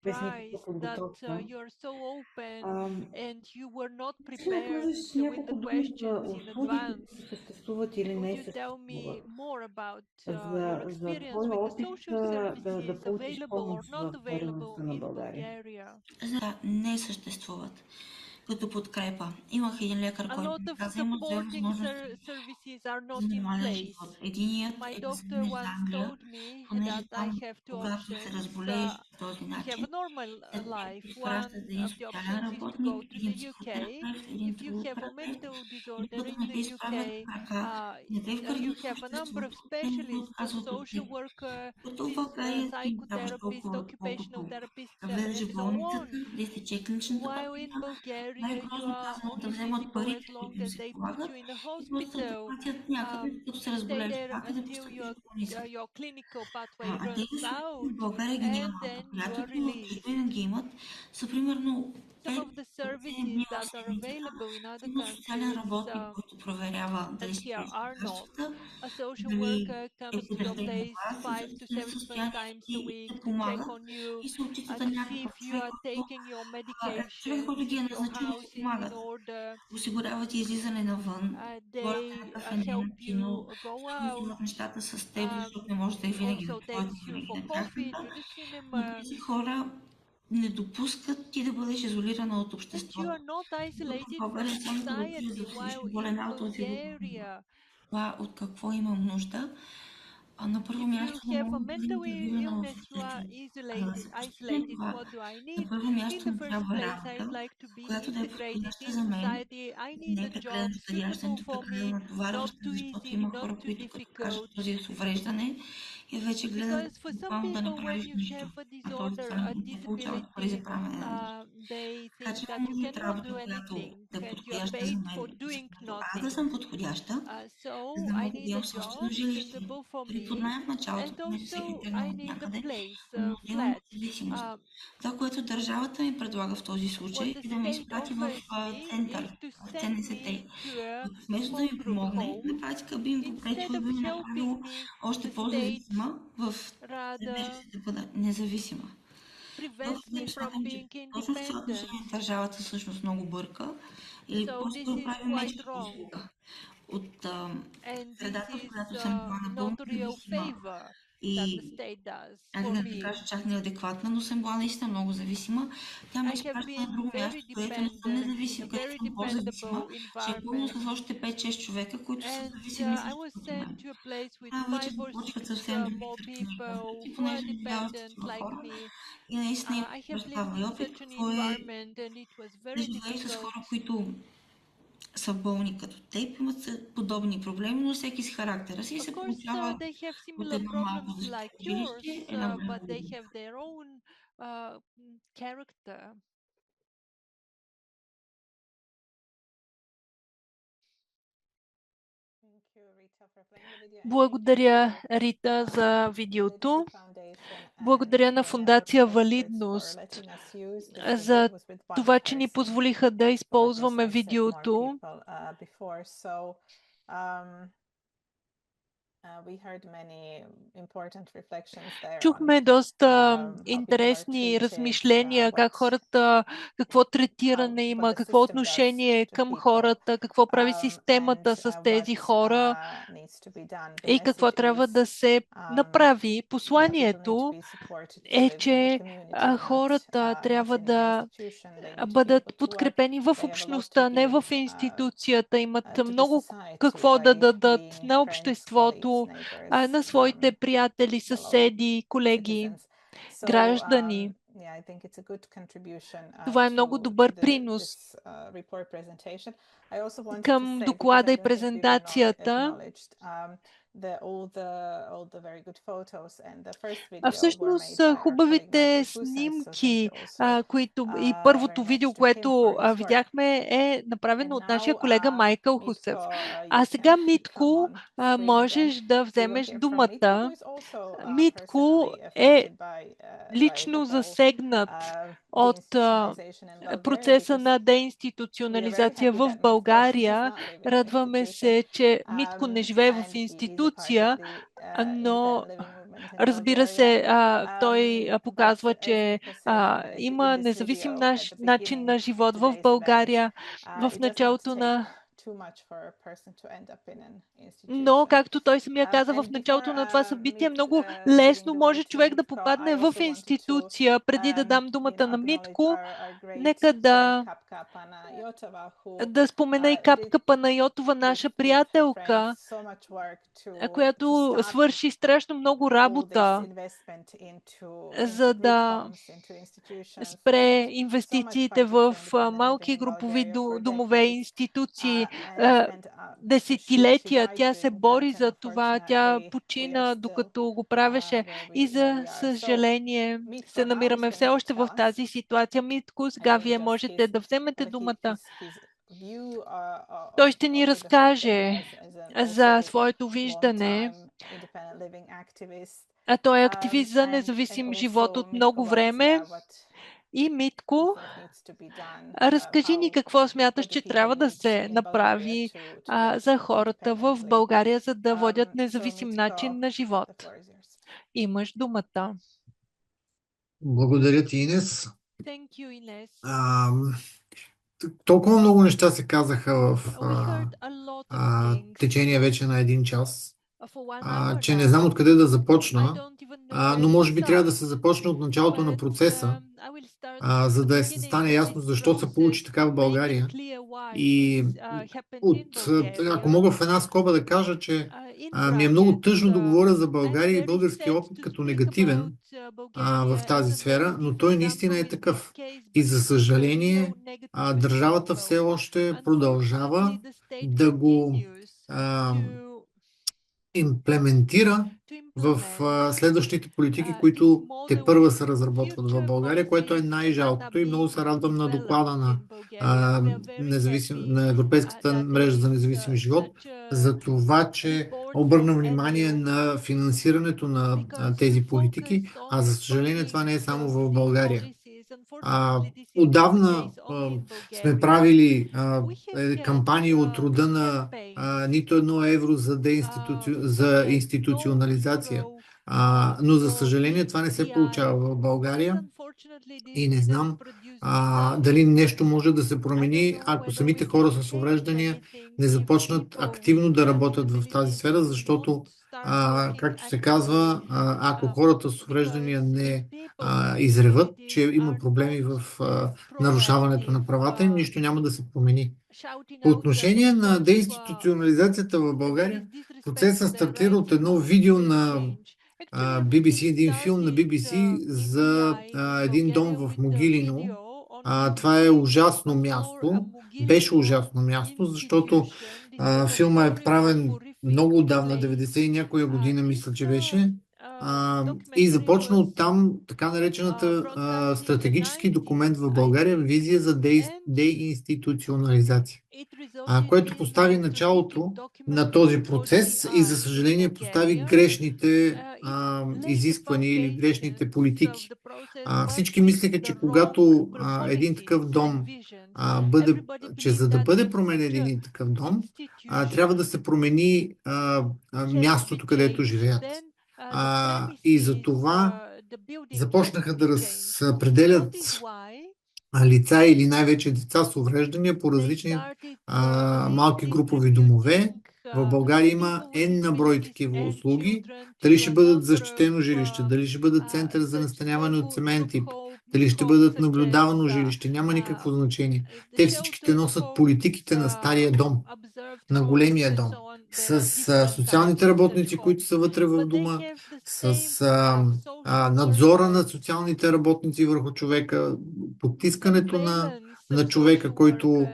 S2: без никаква
S1: surprised that
S2: подготовка.
S1: you're so open
S2: Ам,
S1: and you were not
S2: Искам да
S1: prepared
S2: кажеш
S1: with the
S2: няколко думи за
S1: questions in
S2: услугите,
S1: advance.
S2: които съществуват или
S1: Would
S2: не
S1: you tell me
S2: съществуват.
S1: more about your
S2: За
S1: experience
S2: твоя
S1: with the
S2: опит
S1: social
S2: да
S1: services
S2: получиш
S1: available or
S2: помощ
S1: not
S2: в
S1: available
S2: реалността на
S1: in
S2: България.
S1: Bulgaria?
S3: За не съществуват като подкрепа. Имах един лекар,
S1: A
S3: който
S1: lot
S3: ми
S1: of
S3: каза, има две
S1: supporting
S3: възможности
S1: services are
S3: за
S1: not in
S3: нормален
S1: place.
S3: живот. Единият
S1: My
S3: е да
S1: doctor
S3: заминеш за
S1: once
S3: Англия,
S1: told me
S3: понеже
S1: that I
S3: там,
S1: have two
S3: когато се
S1: options
S3: разболееш по този
S1: to have
S3: начин,
S1: a normal
S3: след теб
S1: life.
S3: те изпращат
S1: One
S3: за един
S1: of the
S3: социален
S1: options is to go
S3: работник,
S1: to
S3: един
S1: the UK.
S3: психотерапевт, един
S1: If you have a
S3: трудотерапевт,
S1: mental
S3: и
S1: disorder
S3: докато
S1: in
S3: не те
S1: the
S3: изправят
S1: UK,
S3: крака, не те
S1: you
S3: вкарват в
S1: have a number of
S3: обществото, те не те
S1: specialists,
S3: отказват от
S1: social
S3: теб.
S1: worker,
S3: Като в България ти даваш
S1: psychotherapists,
S3: толкова,
S1: occupational
S3: колкото
S1: therapists,
S3: влезеш
S1: and
S3: в
S1: so on.
S3: болницата, да изтече клиничната
S1: While in
S3: пътека, най-грозно казано, да вземат парите, които им се полагат и просто да те пратят някъде, като се разболееш пак и да постъпиш в болница. А дейностите в България ги няма. А приятелите в чужбина ги имат, са примерно 5-7 дни в седмицата. Има социален работник, който проверява дали си плаща лекарствата, дали е подреден на вас и дали сте в състояние и те помагат и се отчитат някакъв човек, който ги е назначил да се помагат. Осигуряват и излизане навън, водят на кафене, на кино, взимат нещата с теб, защото не може да е винаги да ходите винаги на тяхната. Но тези хора не допускат ти да бъдеш изолирана от обществото. Докато в България цялата да отиде да отидеш на болен аут и да това от какво имам нужда. На първо място да мога да бъда интегрирана в обществото. За да се постигне това, на първо място ми трябва работа, която да е подходяща за мен, не е прекалено щадяща, нито прекалено натоварваща, защото има хора, които като кажат този е с увреждане и вече гледат буквално да направиш нищо. А този това не получават пари за правене на нищо. Така че имам нужда от работа, която да е подходяща за мен, защото аз да съм подходяща, за да мога да имам собствено жилище. При поднаем в началото, понеже всеки тръгна от някъде, но да имам независимост. Това, което държавата ми предлага в този случай, е да ме изпрати в център, в ЦНСТ. Вместо да ми помогне, на практика би ми попречило и би ме направило още по-зависима в стремежа да бъда независима. Защото смятам, че точно в това отношение държавата всъщност много бърка или по-скоро прави мечка услуга от средата, в която съм била напълно зависима и аз не да кажа чак неадекватна, но съм била наистина много зависима. Тя ме изпраща на друго място, където не съм независима, където съм по-зависима, ще е пълно с още 5-6 човека, които са зависими също от мен. Вече започват съвсем други картини в главата ти, понеже видяла с такива хора и наистина им представя и опит какво е да живееш с хора, които са болни като теб, имат подобни проблеми, но всеки с характера си и се получава от едно малко училище, една голяма година.
S1: Благодаря, Рита, за видеото. Благодаря на Фондация Валидност за това, че ни позволиха да използваме видеото. Чухме доста интересни размишления, как хората, какво третиране има, какво отношение към хората, какво прави системата с тези хора и какво трябва да се направи. Посланието е, че хората трябва да бъдат подкрепени в общността, не в институцията. Имат много какво да дадат на обществото, на своите приятели, съседи, колеги, граждани. Това е много добър принос към доклада и презентацията. Всъщност хубавите снимки, които и първото видео, което видяхме, е направено от нашия колега Майкъл Хусев. А сега, Митко, можеш да вземеш думата. Митко е лично засегнат от процеса на деинституционализация в България. Радваме се, че Митко не живее в институция, но разбира се, той показва, че има независим начин на живот в България в началото на... Но, както той самия каза в началото на това събитие, много лесно може човек да попадне в институция. Преди да дам думата на Митко, нека да спомена и Капка Панайотова, наша приятелка, която свърши страшно много работа, за да спре инвестициите в малки групови домове и институции. десетилетия. Тя се бори за това. Тя почина докато го правеше. И за съжаление се намираме все още в тази ситуация. Митко, сега вие можете да вземете думата. Той ще ни разкаже за своето виждане. Той е активист за независим живот от много време. И Митко, разкажи ни какво смяташ, че трябва да се направи за хората в България, за да водят независим начин на живот. Имаш думата.
S4: Благодаря ти, Инес. Толкова много неща се казаха в течение вече на 1 час, че не знам откъде да започна, но може би трябва да се започне от началото на процеса, за да стане ясно защо се получи така в България. И ако мога в една скоба да кажа, че ми е много тъжно да говоря за България и българския опит като негативен в тази сфера, но той наистина е такъв. И за съжаление, държавата все още продължава да го имплементира в следващите политики, които тепърва се разработват в България, което е най-жалкото, и много се радвам на доклада на Европейската мрежа за независим живот за това, че обърна внимание на финансирането на тези политики, а за съжаление това не е само в България. Отдавна сме правили кампании от рода на нито 1 евро за институционализация. Но за съжаление това не се получава в България и не знам дали нещо може да се промени, ако самите хора с увреждания не започнат активно да работят в тази сфера, защото както се казва, ако хората с увреждания не изреват, че има проблеми в нарушаването на правата им, нищо няма да се промени. По отношение на деинституционализацията в България, процесът стартира от едно видео на BBC, един филм на BBC за един дом в Могилино. Това е ужасно място, беше ужасно място, защото филма е правен много отдавна, 90 и някоя година, мисля, че беше. И започна оттам така наречената стратегически документ в България, визия за деинституционализация, което постави началото на този процес и за съжаление постави грешните изисквания или грешните политики. Всички мислеха, че когато един такъв дом че за да бъде променен един такъв дом, трябва да се промени мястото, където живеят. И за това започнаха да разпределят лица или най-вече деца с увреждания по различни малки групови домове. В България има N на брой такива услуги. Дали ще бъдат защитено жилище, дали ще бъдат център за настаняване от семейен тип, дали ще бъдат наблюдавано жилище, няма никакво значение. Те всичките носят политиките на стария дом, на големия дом, с социалните работници, които са вътре в дома, с надзора на социалните работници върху човека, потискането на човека, който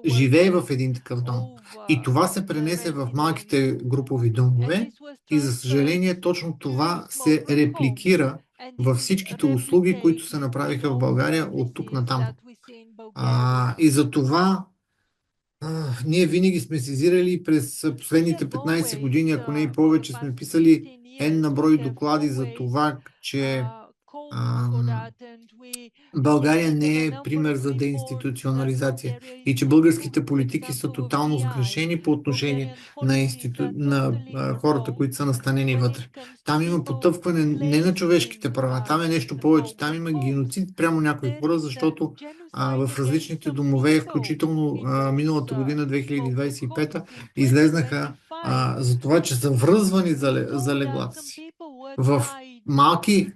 S4: живее в един такъв дом. И това се пренесе в малките групови домове и за съжаление точно това се репликира във всичките услуги, които се направиха в България от тук натам. И за това ние винаги сме сезирали през последните 15 години, ако не и повече, сме писали N на брой доклади за това, че България не е пример за деинституционализация и че българските политики са тотално сгрешени по отношение на хората, които са настанени вътре. Там има потъпкване не на човешките права, там е нещо повече, там има геноцид прямо някои хора, защото в различните домове, включително миналата година, 2025, излезнаха за това, че са връзвани за леглата си в малки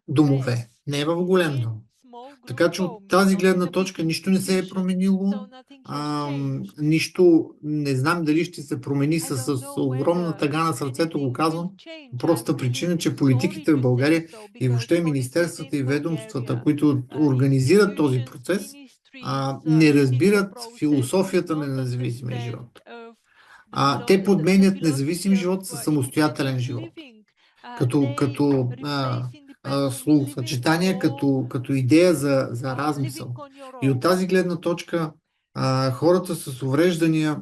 S4: домове, не в голям дом. Така че от тази гледна точка нищо не се е променило, нищо не знам дали ще се промени с огромна тъга на сърцето, го казвам, проста причина, че политиките в България и въобще министерствата и ведомствата, които организират този процес, не разбират философията на независимия живот. Те подменят независим живот със самостоятелен живот. Като словосъчетание, като идея за размисъл. И от тази гледна точка хората с увреждания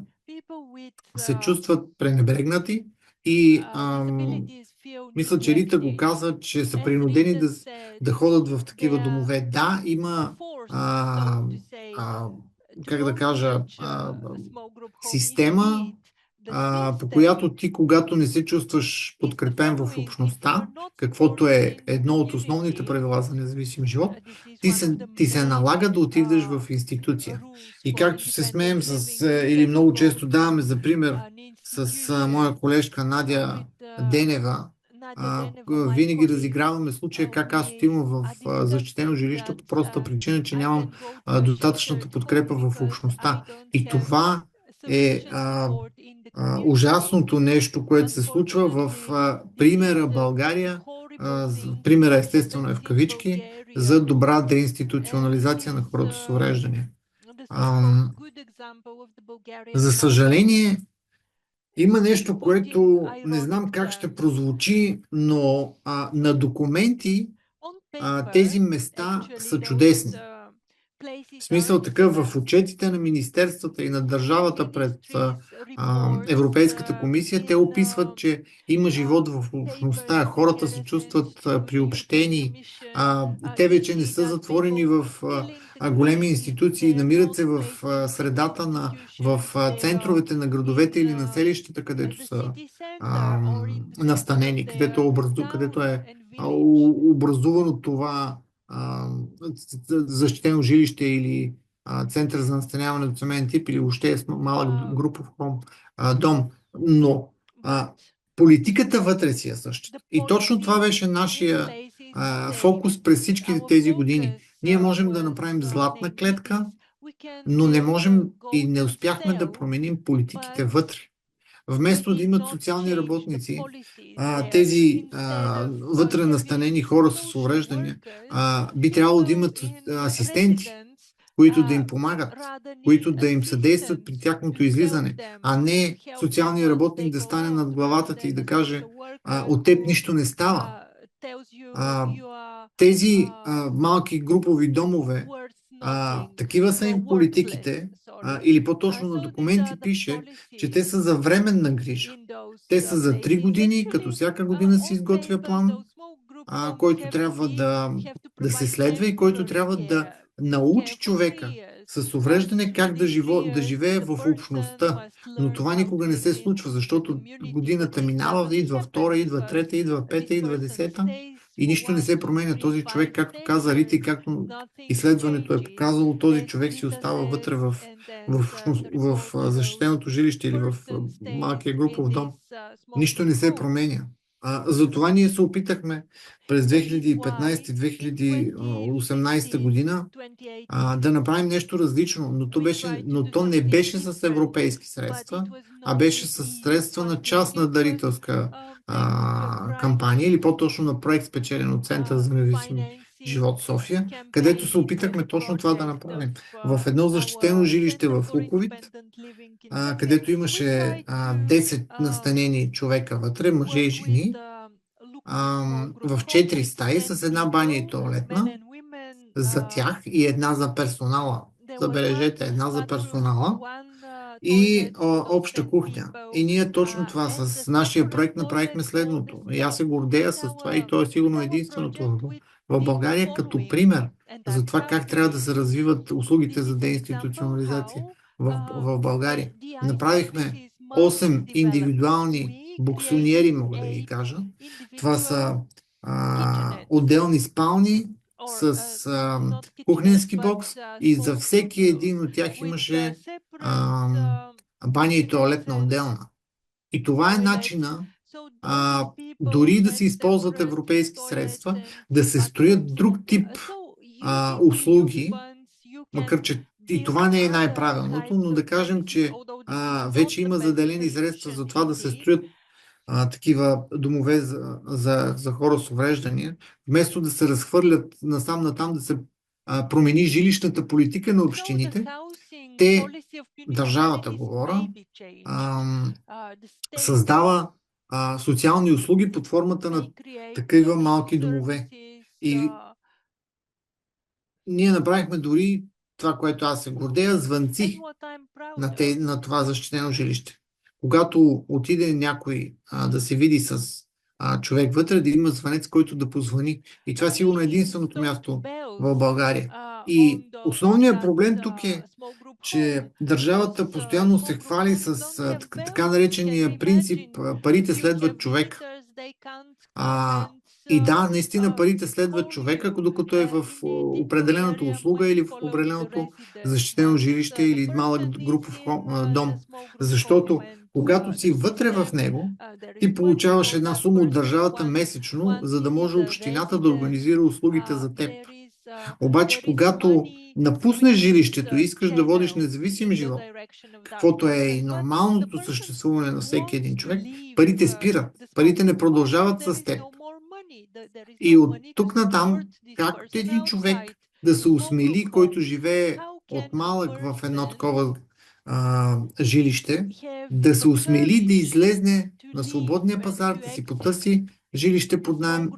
S4: се чувстват пренебрегнати и мисля, че Рита го каза, че са принудени да ходят в такива домове. Да, има как да кажа, система, по която ти, когато не се чувстваш подкрепен в общността, каквото е едно от основните правила за независим живот, ти се налага да отидеш в институция. И както се смеем или много често даваме за пример с моя колежка Надя Денева, винаги разиграваме случая как аз отивам в защитено жилище по проста причина, че нямам достатъчната подкрепа в общността. И това е ужасното нещо, което се случва в примера България. Примера естествено е в кавички за добра деинституционализация на хората с увреждания. За съжаление, има нещо, което не знам как ще прозвучи, но на документи тези места са чудесни. В смисъл такъв, в отчетите на министерствата и на държавата пред Европейската комисия, те описват, че има живот в общността, хората се чувстват приобщени, те вече не са затворени в големи институции, намират се в средата в центровете на градовете или на селищата, където са настанени, където е образувано това защитено жилище или център за настаняване от семейен тип или въобще малък групов дом. Но политиката вътре си е същата. И точно това беше нашия фокус през всички тези години. Ние можем да направим златна клетка, но не можем и не успяхме да променим политиките вътре. Вместо да имат социални работници, тези вътре настанени хора с увреждания би трябвало да имат асистенти, които да им помагат, които да им съдействат при тяхното излизане, а не социалният работник да стане над главата ти и да каже: от теб нищо не става. Тези малки групови домове, такива са им политиките, или по-точно на документи пише, че те са за временна грижа. Те са за 3 години, като всяка година се изготвя план, който трябва да се следва и който трябва да научи човека с увреждане как да живее в общността. Но това никога не се случва, защото годината минава, идва втора, идва трета, идва пета, идва десета и нищо не се променя. Този човек, както каза Рита и както изследването е показало, този човек си остава вътре в защитеното жилище или в малкия групов дом. Нищо не се променя. Затова ние се опитахме през 2015-2018 година да направим нещо различно, но то не беше с европейски средства, а беше с средства на частна дарителска кампания, или по-точно на проект, спечелен от Центъра за независим живот София, където се опитахме точно това да направим. В едно защитено жилище в Луковит, където имаше 10 настанени човека вътре, мъже и жени, в 4 стаи с една баня и тоалетна за тях и една за персонала. Забележете, една за персонала и обща кухня. И ние точно това с нашия проект направихме следното. И аз се гордея с това и то е сигурно единственото в България като пример за това как трябва да се развиват услугите за деинституционализация в България. Направихме 8 индивидуални буксониери, мога да ги кажа. Това са отделни спални с кухненски бокс и за всеки един от тях имаше баня и тоалетна отделна. И това е начина дори да се използват европейски средства, да се строят друг тип услуги, макар че и това не е най-правилното, но да кажем, че вече има заделени средства за това да се строят такива домове за хора с увреждания, вместо да се разхвърлят насам-натам, да се промени жилищната политика на общините, държавата говоря, създава социални услуги под формата на такива малки домове. И ние направихме дори това, което аз се гордея, звънци на това защитено жилище. Когато отиде някой да се види с човек вътре, да има звънец, който да позвъни. И това е сигурно единственото място в България. И основният проблем тук е, че държавата постоянно се хвали с така наречения принцип парите следват човек. И да, наистина парите следват човека, докато е в определената услуга или в определеното защитено жилище или малък групов дом. Защото когато си вътре в него, ти получаваш една сума от държавата месечно, за да може общината да организира услугите за теб. Обаче, когато напуснеш жилището и искаш да водиш независим живот, каквото е и нормалното съществуване на всеки един човек, парите спират. Парите не продължават с теб. И от тук натам, как един човек да се осмели, който живее от малък в едно такова жилище, да се осмели да излезне на свободния пазар, да си потърси жилище под наем,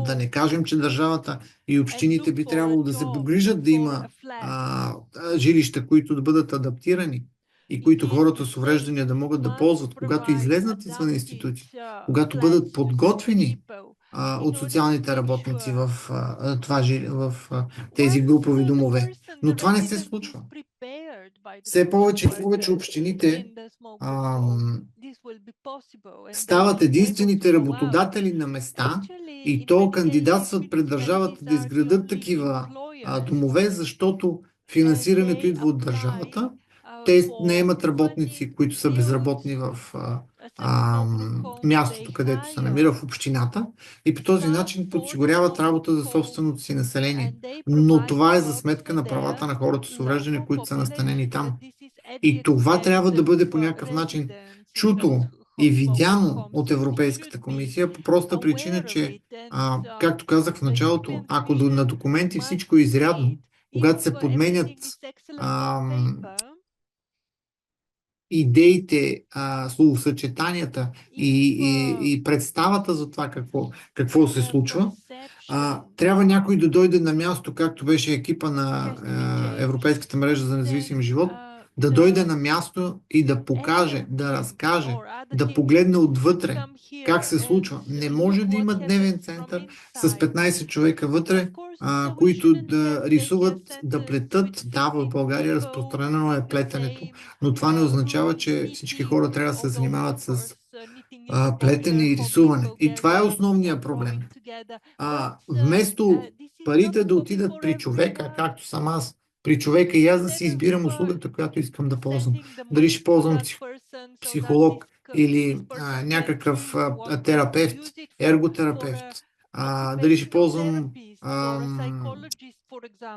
S4: да не кажем, че държавата и общините би трябвало да се погрижат да има жилища, които да бъдат адаптирани и които хората с увреждания да могат да ползват, когато излезнат извън институти, когато бъдат подготвени от социалните работници в тези групови домове. Но това не се случва. Все повече и повече общините стават единствените работодатели на места и то кандидатстват пред държавата да изградат такива домове, защото финансирането идва от държавата. Те наемат работници, които са безработни в мястото, където се намира в общината и по този начин подсигуряват работа за собственото си население. Но това е за сметка на правата на хората с увреждане, които са настанени там. И това трябва да бъде по някакъв начин чуто и видяно от Европейската комисия по проста причина, че, както казах в началото, ако на документи всичко е изрядно, когато се подменят идеите, словосъчетанията и представата за това какво се случва, трябва някой да дойде на място, както беше екипа на Европейската мрежа за независим живот, да дойде на място и да покаже, да разкаже, да погледне отвътре как се случва. Не може да има дневен център с 15 човека вътре, които да рисуват, да плетат. Да, в България разпространено е плетенето, но това не означава, че всички хора трябва да се занимават с плетене и рисуване. И това е основният проблем. Вместо парите да отидат при човека, както съм аз, при човека и аз да си избирам услугата, която искам да ползвам. Дали ще ползвам психолог или някакъв терапевт, ерготерапевт, дали ще ползвам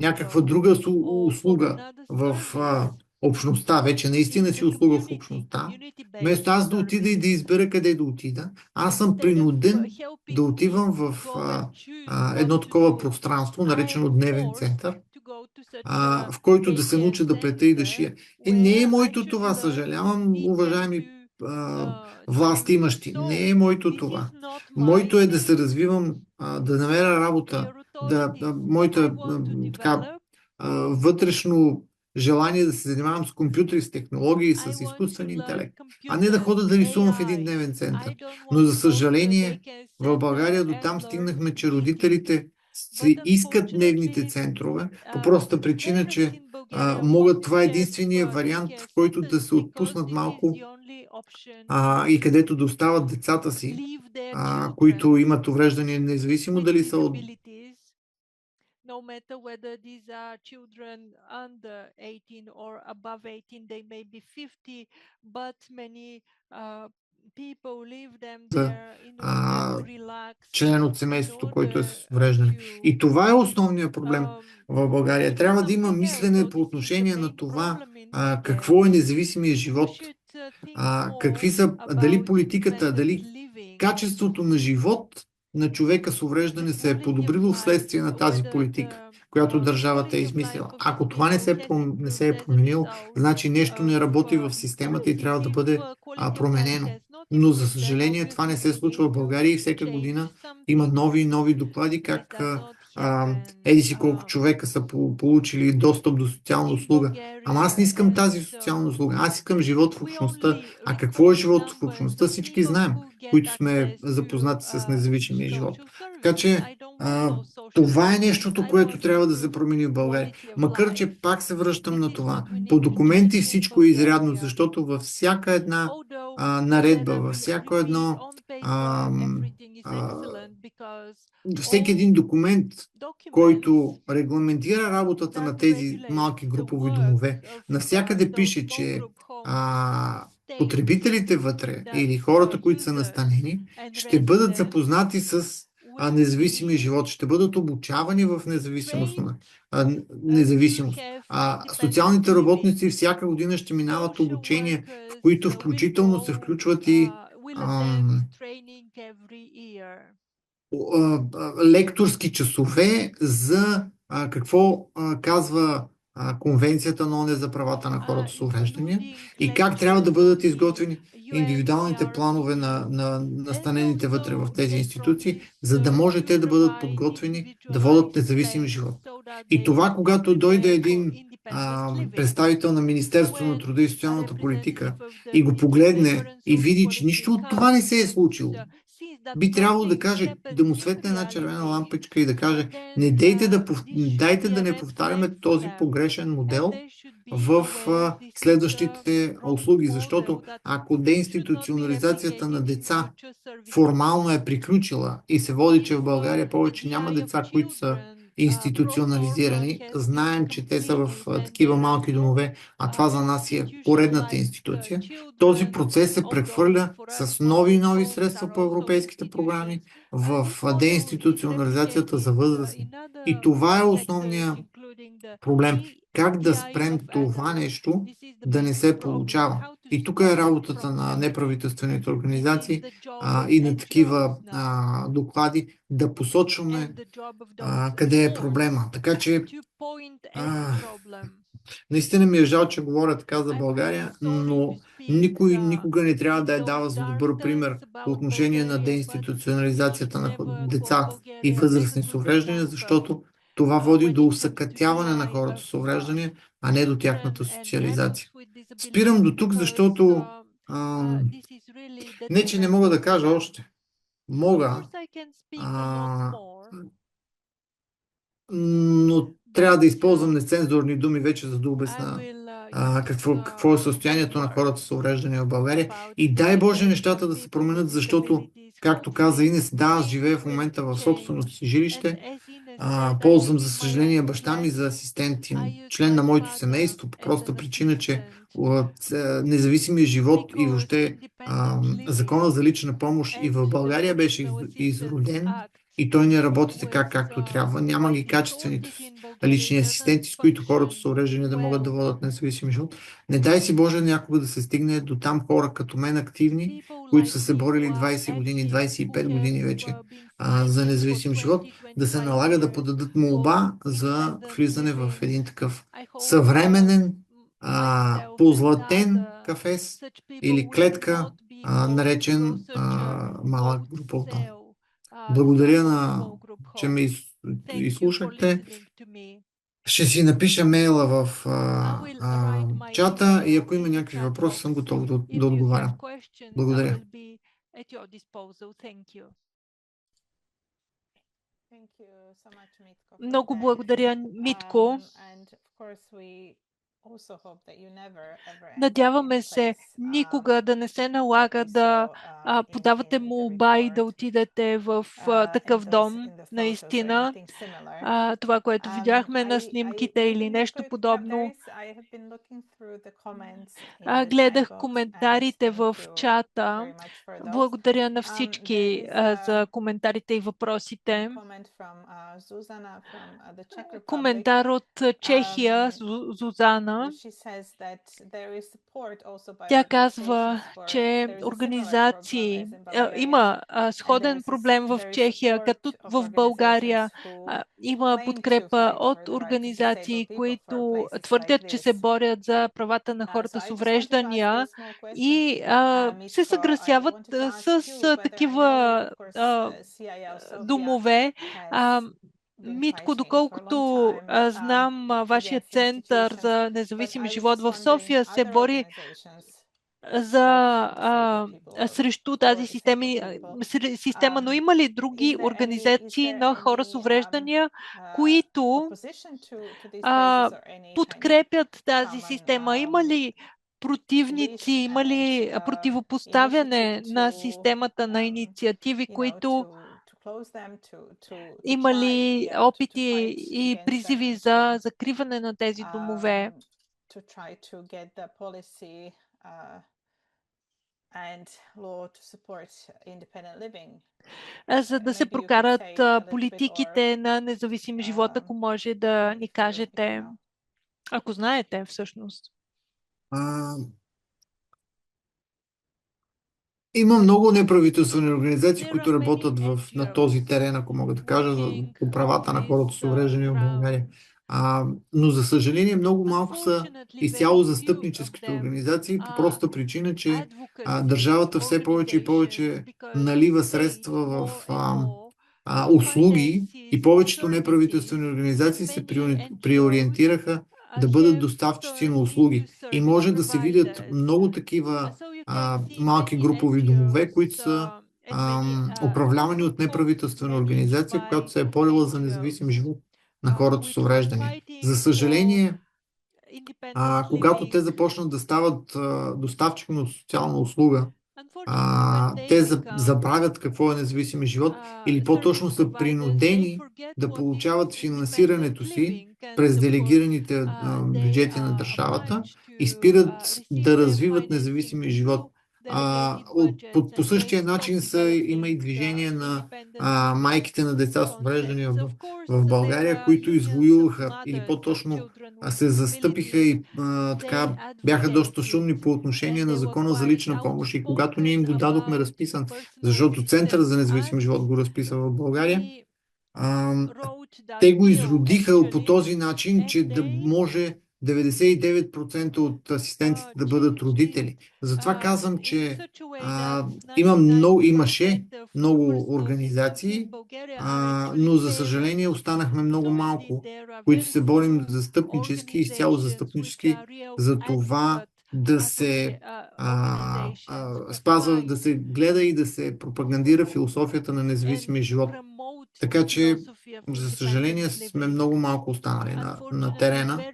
S4: някаква друга услуга в общността, вече наистина си услуга в общността, вместо аз да отида и да избера къде да отида, аз съм принуден да отивам в едно такова пространство, наречено дневен център, в който да се науча да плета и да шия. Не е моето това, съжалявам, уважаеми власти имащи. Не е моето това. Моето е да се развивам, да намеря работа, моето вътрешно желание да се занимавам с компютри, с технологии, с изкуствен интелект, а не да хода да рисувам в един дневен център. Но за съжаление, в България до там стигнахме, че родителите си искат дневните центрове по проста причина, че това е единствения вариант, в който да се отпуснат малко и където да остават децата си, които имат увреждания, независимо дали са от
S1: no matter whether these are children under 18 or above 18, they may be 50, but many people leave them there in order to relax.
S4: Член от семейството, който е с увреждане. И това е основният проблем в България. Трябва да има мислене по отношение на това какво е независимия живот, какви са, дали политиката, дали качеството на живот на човека с увреждане се е подобрило вследствие на тази политика. която държавата е измислила. Ако това не се е променило, значи нещо не работи в системата и трябва да бъде променено. Но, за съжаление, това не се случва в България и всяка година има нови и нови доклади, как еди си колко човека са получили достъп до социална услуга. Ама аз не искам тази социална услуга. Аз искам живот в общността. А какво е живот в общността? Всички знаем, които сме запознати с независимия живот. Така че това е нещото, което трябва да се промени в България. Макар че пак се връщам на това. По документи всичко е изрядно, защото във всяка една наредба, във всяко едно всеки един документ, който регламентира работата на тези малки групови домове, навсякъде пише, че потребителите вътре или хората, които са настанени, ще бъдат запознати с независимия живот, ще бъдат обучавани в независимост. Социалните работници всяка година ще минават обучения, в които включително се включват и лекторски часове за какво казва Конвенцията на ООН за правата на хората с увреждания и как трябва да бъдат изготвени индивидуалните планове на настанените вътре в тези институции, за да може те да бъдат подготвени да водят независим живот. И това, когато дойде един представител на Министерството на труда и социалната политика и го погледне и види, че нищо от това не се е случило, би трябвало да каже, да му светне една червена лампичка и да каже, дайте да не повтаряме този погрешен модел в следващите услуги, защото ако деинституционализацията на деца формално е приключила и се води, че в България повече няма деца, които са институционализирани, знаем, че те са в такива малки домове, а това за нас е поредната институция. Този процес се прехвърля с нови и нови средства по европейските програми в деинституционализацията за възрастни. И това е основният проблем. Как да спрем това нещо да не се получава? И тук е работата на неправителствените организации и на такива доклади да посочваме къде е проблема. Така че наистина ми е жал, че говоря така за България, но никой никога не трябва да я дава за добър пример по отношение на деинституционализацията на деца и възрастни с увреждания, защото това води до усъкътяване на хората с увреждания, а не до тяхната социализация. Спирам до тук, защото не, че не мога да кажа още. Мога, но трябва да използвам нецензурни думи вече, за да обясна какво е състоянието на хората с увреждания в България. И дай Боже нещата да се променят, защото, както каза Инес, да, аз живея в момента в собственото си жилище. Ползвам, за съжаление, баща ми за асистент, член на моето семейство, по проста причина, че независимия живот и въобще закона за лична помощ и в България беше изроден и той не работи така, както трябва. Няма ги качествените лични асистенти, с които хората са увреждани да могат да водят независим живот. Не дай си Боже някога да се стигне до там хора като мен активни, които са се борили 20 години, 25 години вече за независим живот, да се налага да подадат молба за влизане в един такъв съвременен, позлатен кафес или клетка, наречен малък групов дом. Благодаря, че ме изслушахте. Ще си напиша мейла в чата и ако има някакви въпроси, съм готов да отговарям. Благодаря.
S1: Много благодаря, Митко. Надяваме се никога да не се налага да подавате молба и да отидете в такъв дом. Наистина, това, което видяхме на снимките или нещо подобно. Гледах коментарите в чата. Благодаря на всички за коментарите и въпросите. Коментар от Чехия, Зузана. година. Тя казва, че организации, има сходен проблем в Чехия, като в България. Има подкрепа от организации, които твърдят, че се борят за правата на хората с увреждания и се съгласяват с такива домове. Митко, доколкото знам, вашия център за независим живот в София се бори срещу тази система, но има ли други организации на хора с увреждания, които подкрепят тази система? Има ли противници, има ли противопоставяне на системата на инициативи, които има ли опити и призиви за закриване на тези домове? За да се прокарат политиките на независим живот, ако може да ни кажете, ако знаете всъщност.
S4: Има много неправителствени организации, които работят на този терен, ако мога да кажа, по правата на хората с увреждания в България. Но за съжаление много малко са изцяло застъпническите организации, по проста причина, че държавата все повече и повече налива средства в услуги и повечето неправителствени организации се приориентираха да бъдат доставчици на услуги. И може да се видят много такива малки групови домове, които са управлявани от неправителствена организация, която се е борила за независим живот на хората с увреждания. За съжаление, когато те започнат да стават доставчик на социална услуга, те забравят какво е независим живот или по-точно са принудени да получават финансирането си през делегираните бюджети на държавата и спират да развиват независимия живот. По същия начин има и движение на майките на деца с увреждания в България, които извоюваха или по-точно се застъпиха и така бяха доста шумни по отношение на закона за лична помощ и когато ние им го дадохме разписан, защото Център за независим живот го разписа в България, те го изродиха по този начин, че да може 99% от асистентите да бъдат родители. Затова казвам, че имаше много организации, но за съжаление останахме много малко, които се борим застъпнически, изцяло застъпнически, за това да се спазва, да се гледа и да се пропагандира философията на независимия живот. Така че, за съжаление, сме много малко останали на терена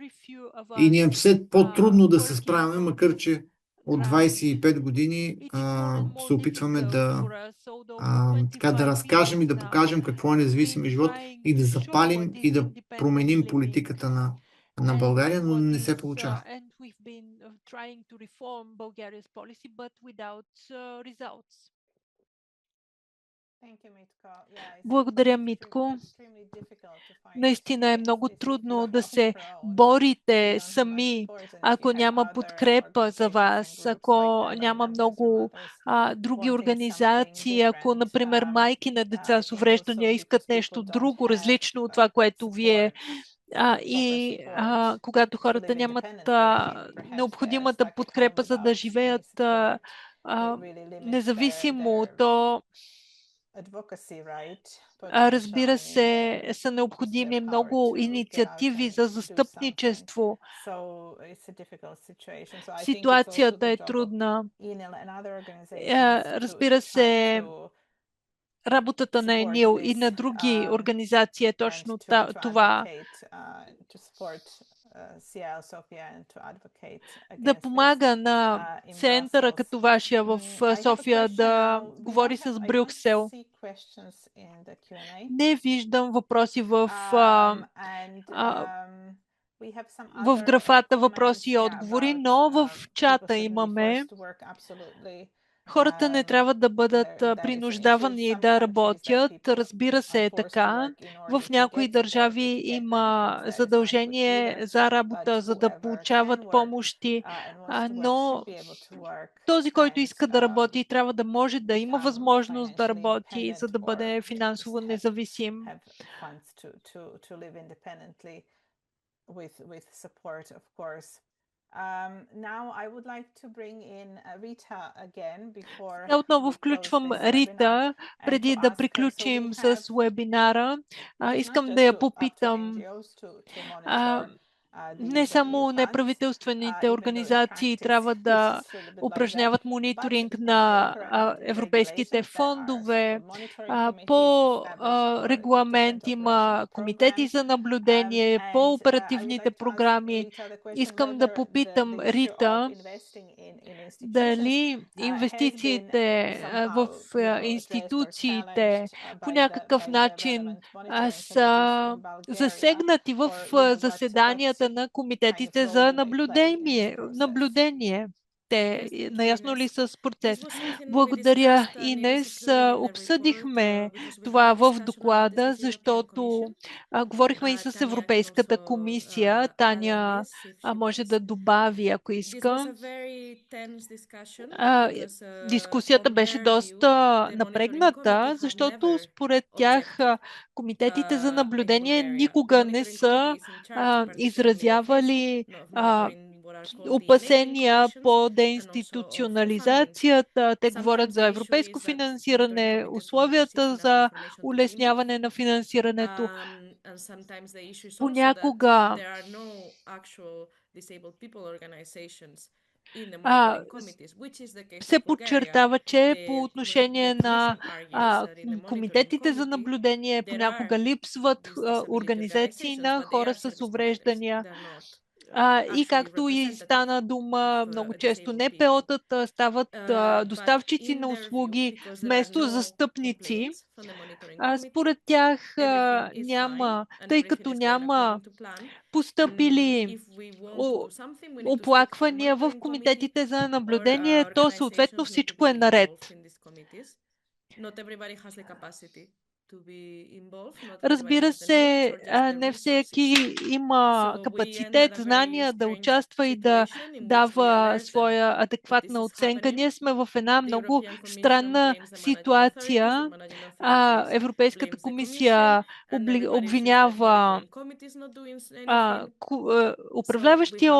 S4: и ни е все по-трудно да се справяме, макар че от 25 години се опитваме да разкажем и да покажем какво е независим живот и да запалим и да променим политиката на България, но не се получава.
S1: Благодаря, Митко. Наистина е много трудно да се борите сами, ако няма подкрепа за вас, ако няма много други организации, ако, например, майки на деца с увреждания искат нещо друго, различно от това, което вие когато хората нямат необходимата подкрепа, за да живеят независимо, то разбира се, са необходими много инициативи за застъпничество. Ситуацията е трудна. Разбира се, работата на ЕНИЛ и на други организации е точно това. Да помага на центъра като вашия в София да говори с Брюксел. Не виждам въпроси в графата въпроси и отговори, но в чата имаме. Хората не трябва да бъдат принуждавани да работят. Разбира се, е така. В някои държави има задължение за работа, за да получават помощи, но този, който иска да работи, трябва да може да има възможност да работи, за да бъде финансово независим. Сега отново включвам Рита, преди да приключим с вебинара. Искам да я попитам. Не само неправителствените организации трябва да упражняват мониторинг на европейските фондове. По регламент има комитети за наблюдение, по оперативните програми. Искам да попитам Рита дали инвестициите в институциите по някакъв начин са засегнати в заседанията на комитетите за наблюдение. Те наясно ли с процес? Благодаря, Инес. Обсъдихме това в доклада, защото говорихме и с Европейската комисия. Таня може да добави, ако иска. Дискусията беше доста напрегната, защото според тях комитетите за наблюдение никога не са изразявали опасения по деинституционализацията. Те говорят за европейско финансиране, условията за улесняване на финансирането. Понякога се подчертава, че по отношение на комитетите за наблюдение понякога липсват организации на хора с увреждания. И както и стана дума, много често НПО-тата стават доставчици на услуги вместо застъпници. Според тях няма, тъй като няма постъпили оплаквания в комитетите за наблюдение, то съответно всичко е наред. Разбира се, не всеки има капацитет, знания да участва и да дава своя адекватна оценка. Ние сме в една много странна ситуация. Европейската комисия обвинява управляващия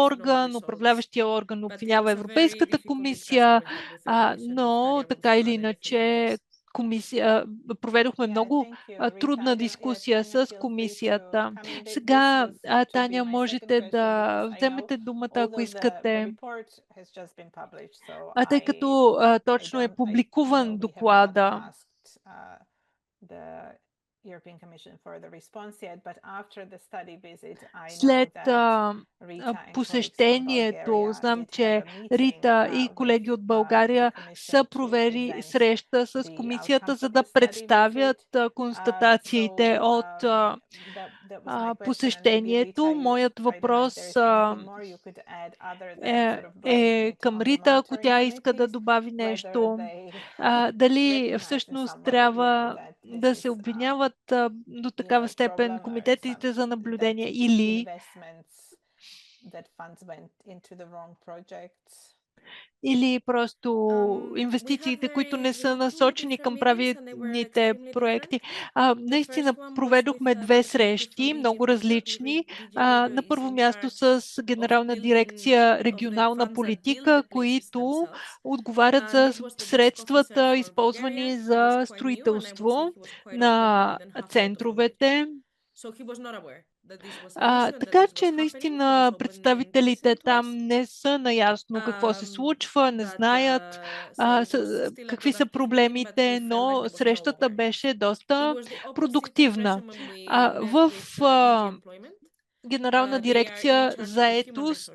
S1: орган обвинява Европейската комисия, но така или иначе проведохме много трудна дискусия с комисията. Сега, Таня, можете да вземете думата, ако искате. Тъй като точно е публикуван доклада. След посещението, знам, че Рита и колеги от България са провели среща с комисията, за да представят констатациите от посещението. Моят въпрос е към Рита, ако тя иска да добави нещо. Дали всъщност трябва да се обвиняват до такава степен комитетите за наблюдение или просто инвестициите, които не са насочени към правилните проекти. Наистина проведохме 2 срещи, много различни. На първо място с Генерална дирекция регионална политика, които отговарят за средствата, използвани за строителство на центровете. Така че наистина представителите там не са наясно какво се случва, не знаят какви са проблемите, но срещата беше доста продуктивна. В Генерална дирекция заетост,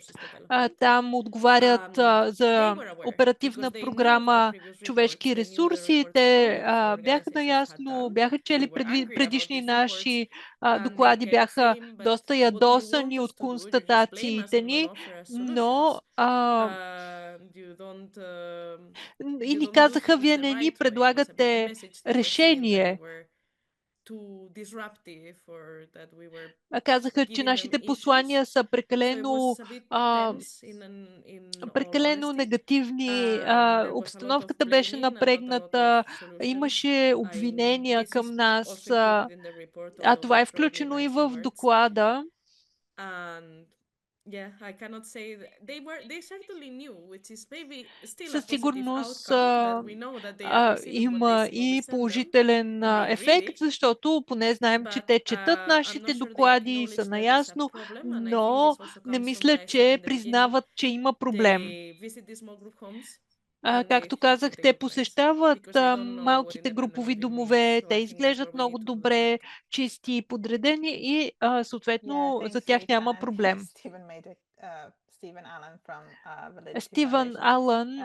S1: там отговарят за оперативна програма човешки ресурси. Те бяха наясно, бяха чели предишни наши доклади, бяха доста ядосани от констатациите ни, но И ни казаха, вие не ни предлагате решение. Казаха, че нашите послания са прекалено негативни. Обстановката беше напрегната, имаше обвинения към нас, а това е включено и в доклада. Със сигурност има и положителен ефект, защото поне знаем, че те четат нашите доклади и са наясно, но не мисля, че признават, че има проблем. Както казах, те посещават малките групови домове, те изглеждат много добре, чисти и подредени и съответно за тях няма проблем. Стивън Алън,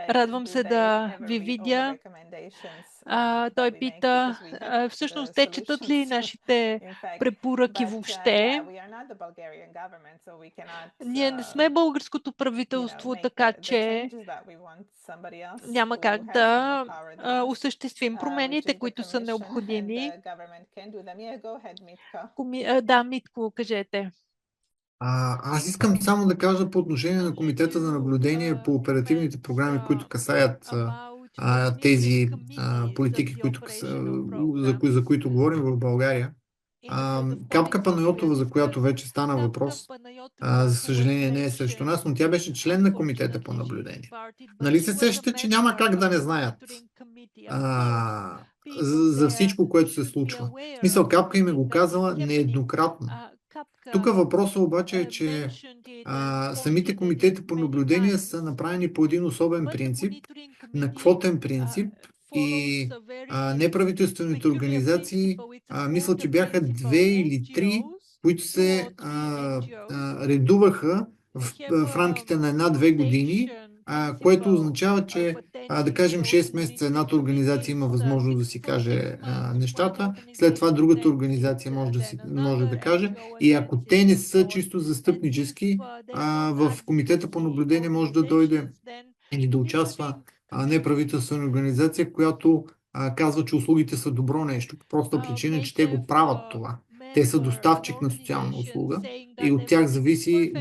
S1: радвам се да ви видя. Той пита, всъщност те четат ли нашите препоръки въобще? Ние не сме българското правителство, така че няма как да осъществим промените, които са необходими. Да, Митко, кажете.
S4: Аз искам само да кажа по отношение на Комитета за наблюдение по оперативните програми, които касаят тези политики, за които говорим в България. Капка Панайотова, за която вече стана въпрос, за съжаление не е срещу нас, но тя беше член на Комитета по наблюдение. Нали се сещате, че няма как да не знаят за всичко, което се случва? Мисъл, Капка им е го казала нееднократно. Тук въпросът обаче е, че самите комитети по наблюдение са направени по един особен принцип, на квотен принцип, и неправителствените организации, мисля, че бяха 2 или 3, които се редуваха в рамките на 1-2 години, което означава, че да кажем 6 месеца едната организация има възможност да си каже нещата, след това другата организация може да каже, и ако те не са чисто застъпнически, в Комитета по наблюдение може да дойде или да участва неправителствена организация, която казва, че услугите са добро нещо, по проста причина, че те го правят това. Те са доставчик на социална услуга и от тях зависи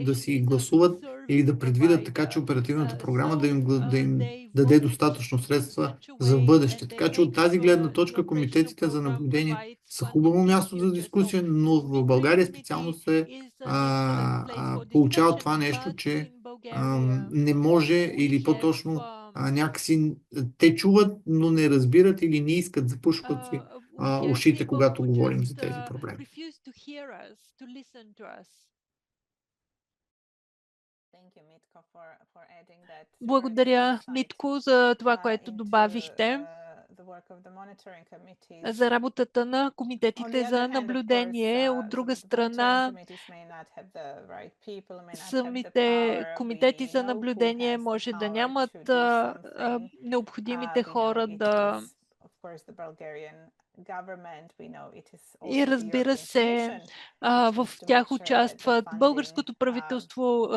S4: да си гласуват или да предвидят така, че оперативната програма да им даде достатъчно средства за бъдеще. Така че от тази гледна точка комитетите за наблюдение са хубаво място за дискусия, но в България специално се получава това нещо, че не може, или по-точно някакси те чуват, но не разбират или не искат, запушват си ушите, когато говорим за тези проблеми.
S1: Благодаря, Митко, за това, което добавихте за работата на комитетите за наблюдение. От друга страна, самите комитети за наблюдение може да нямат необходимите хора да... И разбира се, в тях участват българското правителство,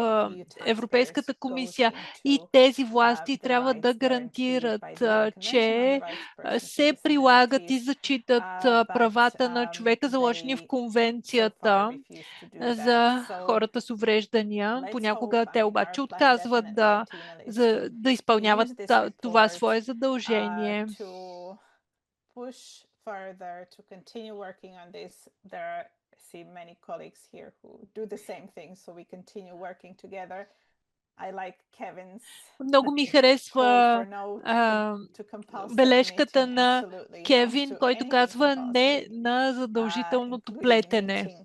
S1: Европейската комисия, и тези власти трябва да гарантират, че се прилагат и зачитат правата на човека, заложени в конвенцията за хората с увреждания. Понякога те обаче отказват да изпълняват това свое задължение.
S5: Further to continue working on this. I see many colleagues here who do the same thing, so we continue working together. I like Kevin's.
S1: Много ми харесва бележката на Кевин, който казва не на задължителното плетене.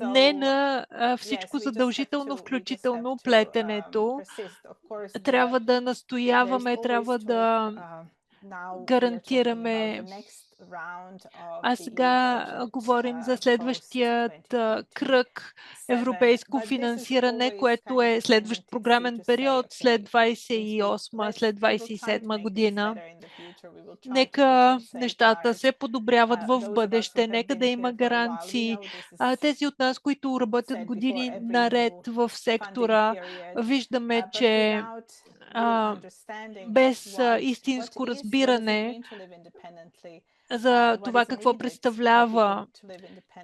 S1: Не на всичко задължително, включително плетенето. Трябва да настояваме, трябва да гарантираме А сега говорим за следващият кръг европейско финансиране, което е следващ програмен период след 28, след 27 година. Нека нещата се подобряват в бъдеще, нека да има гаранции. Тези от нас, които работят години наред в сектора, виждаме, че без истинско разбиране за това какво представлява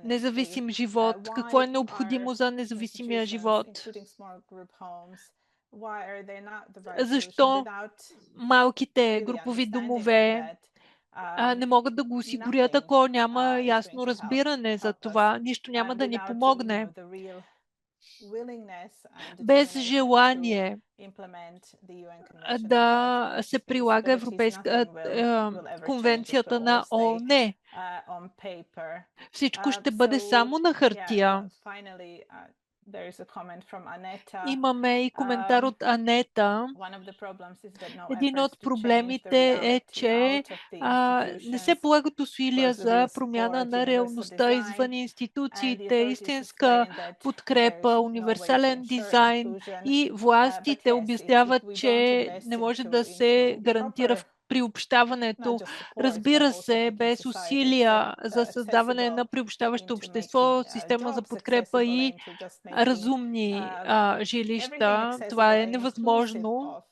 S1: независим живот, какво е необходимо за независимия живот, защо малките групови домове не могат да го осигурят, ако няма ясно разбиране за това. Нищо няма да ни помогне. Без желание да се прилага конвенцията на ООН. Всичко ще бъде само на хартия. Имаме и коментар от Анета. Един от проблемите е, че не се полагат усилия за промяна на реалността извън институциите, истинска подкрепа, универсален дизайн и властите обясняват, че не може да се гарантира приобщаването. Разбира се, без усилия за създаване на приобщаващо общество, система за подкрепа и разумни жилища, това е невъзможно.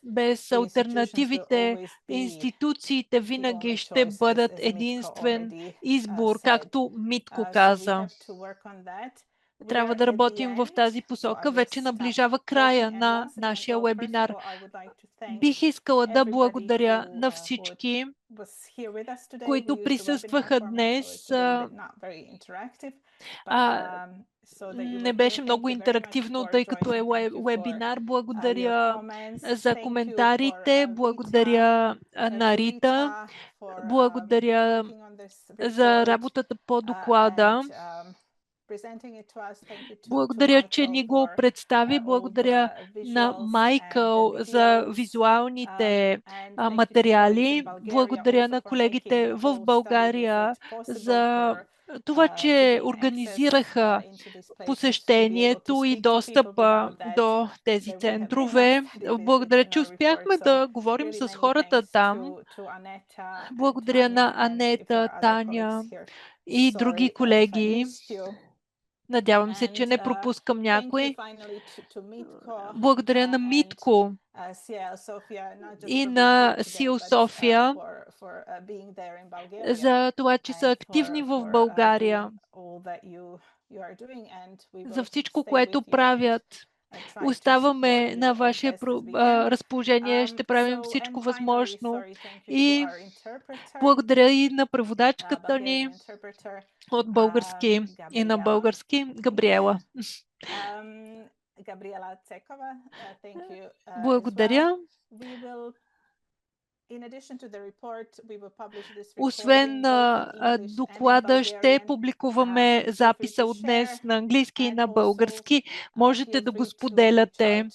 S1: Без алтернативите, институциите винаги ще бъдат единствен избор, както Митко каза. Трябва да работим в тази посока. Вече наближава края на нашия вебинар. Бих искала да благодаря на всички, които присъстваха днес. Не беше много интерактивно, тъй като е вебинар. Благодаря за коментарите, благодаря на Рита, благодаря за работата по доклада. Благодаря, че ни го представи. Благодаря на Майкъл за визуалните материали. Благодаря на колегите в България за това, че организираха посещението и достъпа до тези центрове. Благодаря, че успяхме да говорим с хората там. Благодаря на Анета, Таня и други колеги. Надявам се, че не пропускам някой. Благодаря на Митко и на Сил София за това, че са активни в България, за всичко, което правят. Оставаме на ваше разположение, ще правим всичко възможно. И благодаря и на преводачката ни от български и на български, Габриела. Благодаря. Освен доклада, ще публикуваме записа от днес на английски и на български. Можете да го споделяте,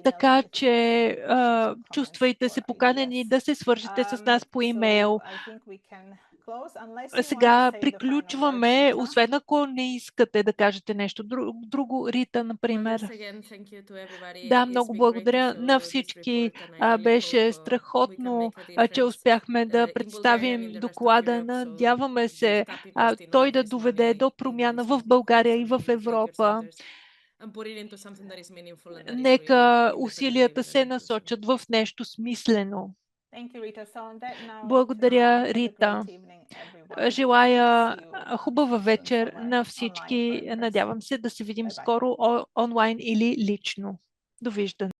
S1: така че чувствайте се поканени да се свържете с нас по имейл. Сега приключваме, освен ако не искате да кажете нещо друго. Рита, например. Да, много благодаря на всички. Беше страхотно, че успяхме да представим доклада. Надяваме се той да доведе до промяна в България и в Европа. Нека усилията се насочат в нещо смислено. Благодаря, Рита. Желая хубава вечер на всички. Надявам се да се видим скоро онлайн или лично. Довиждане.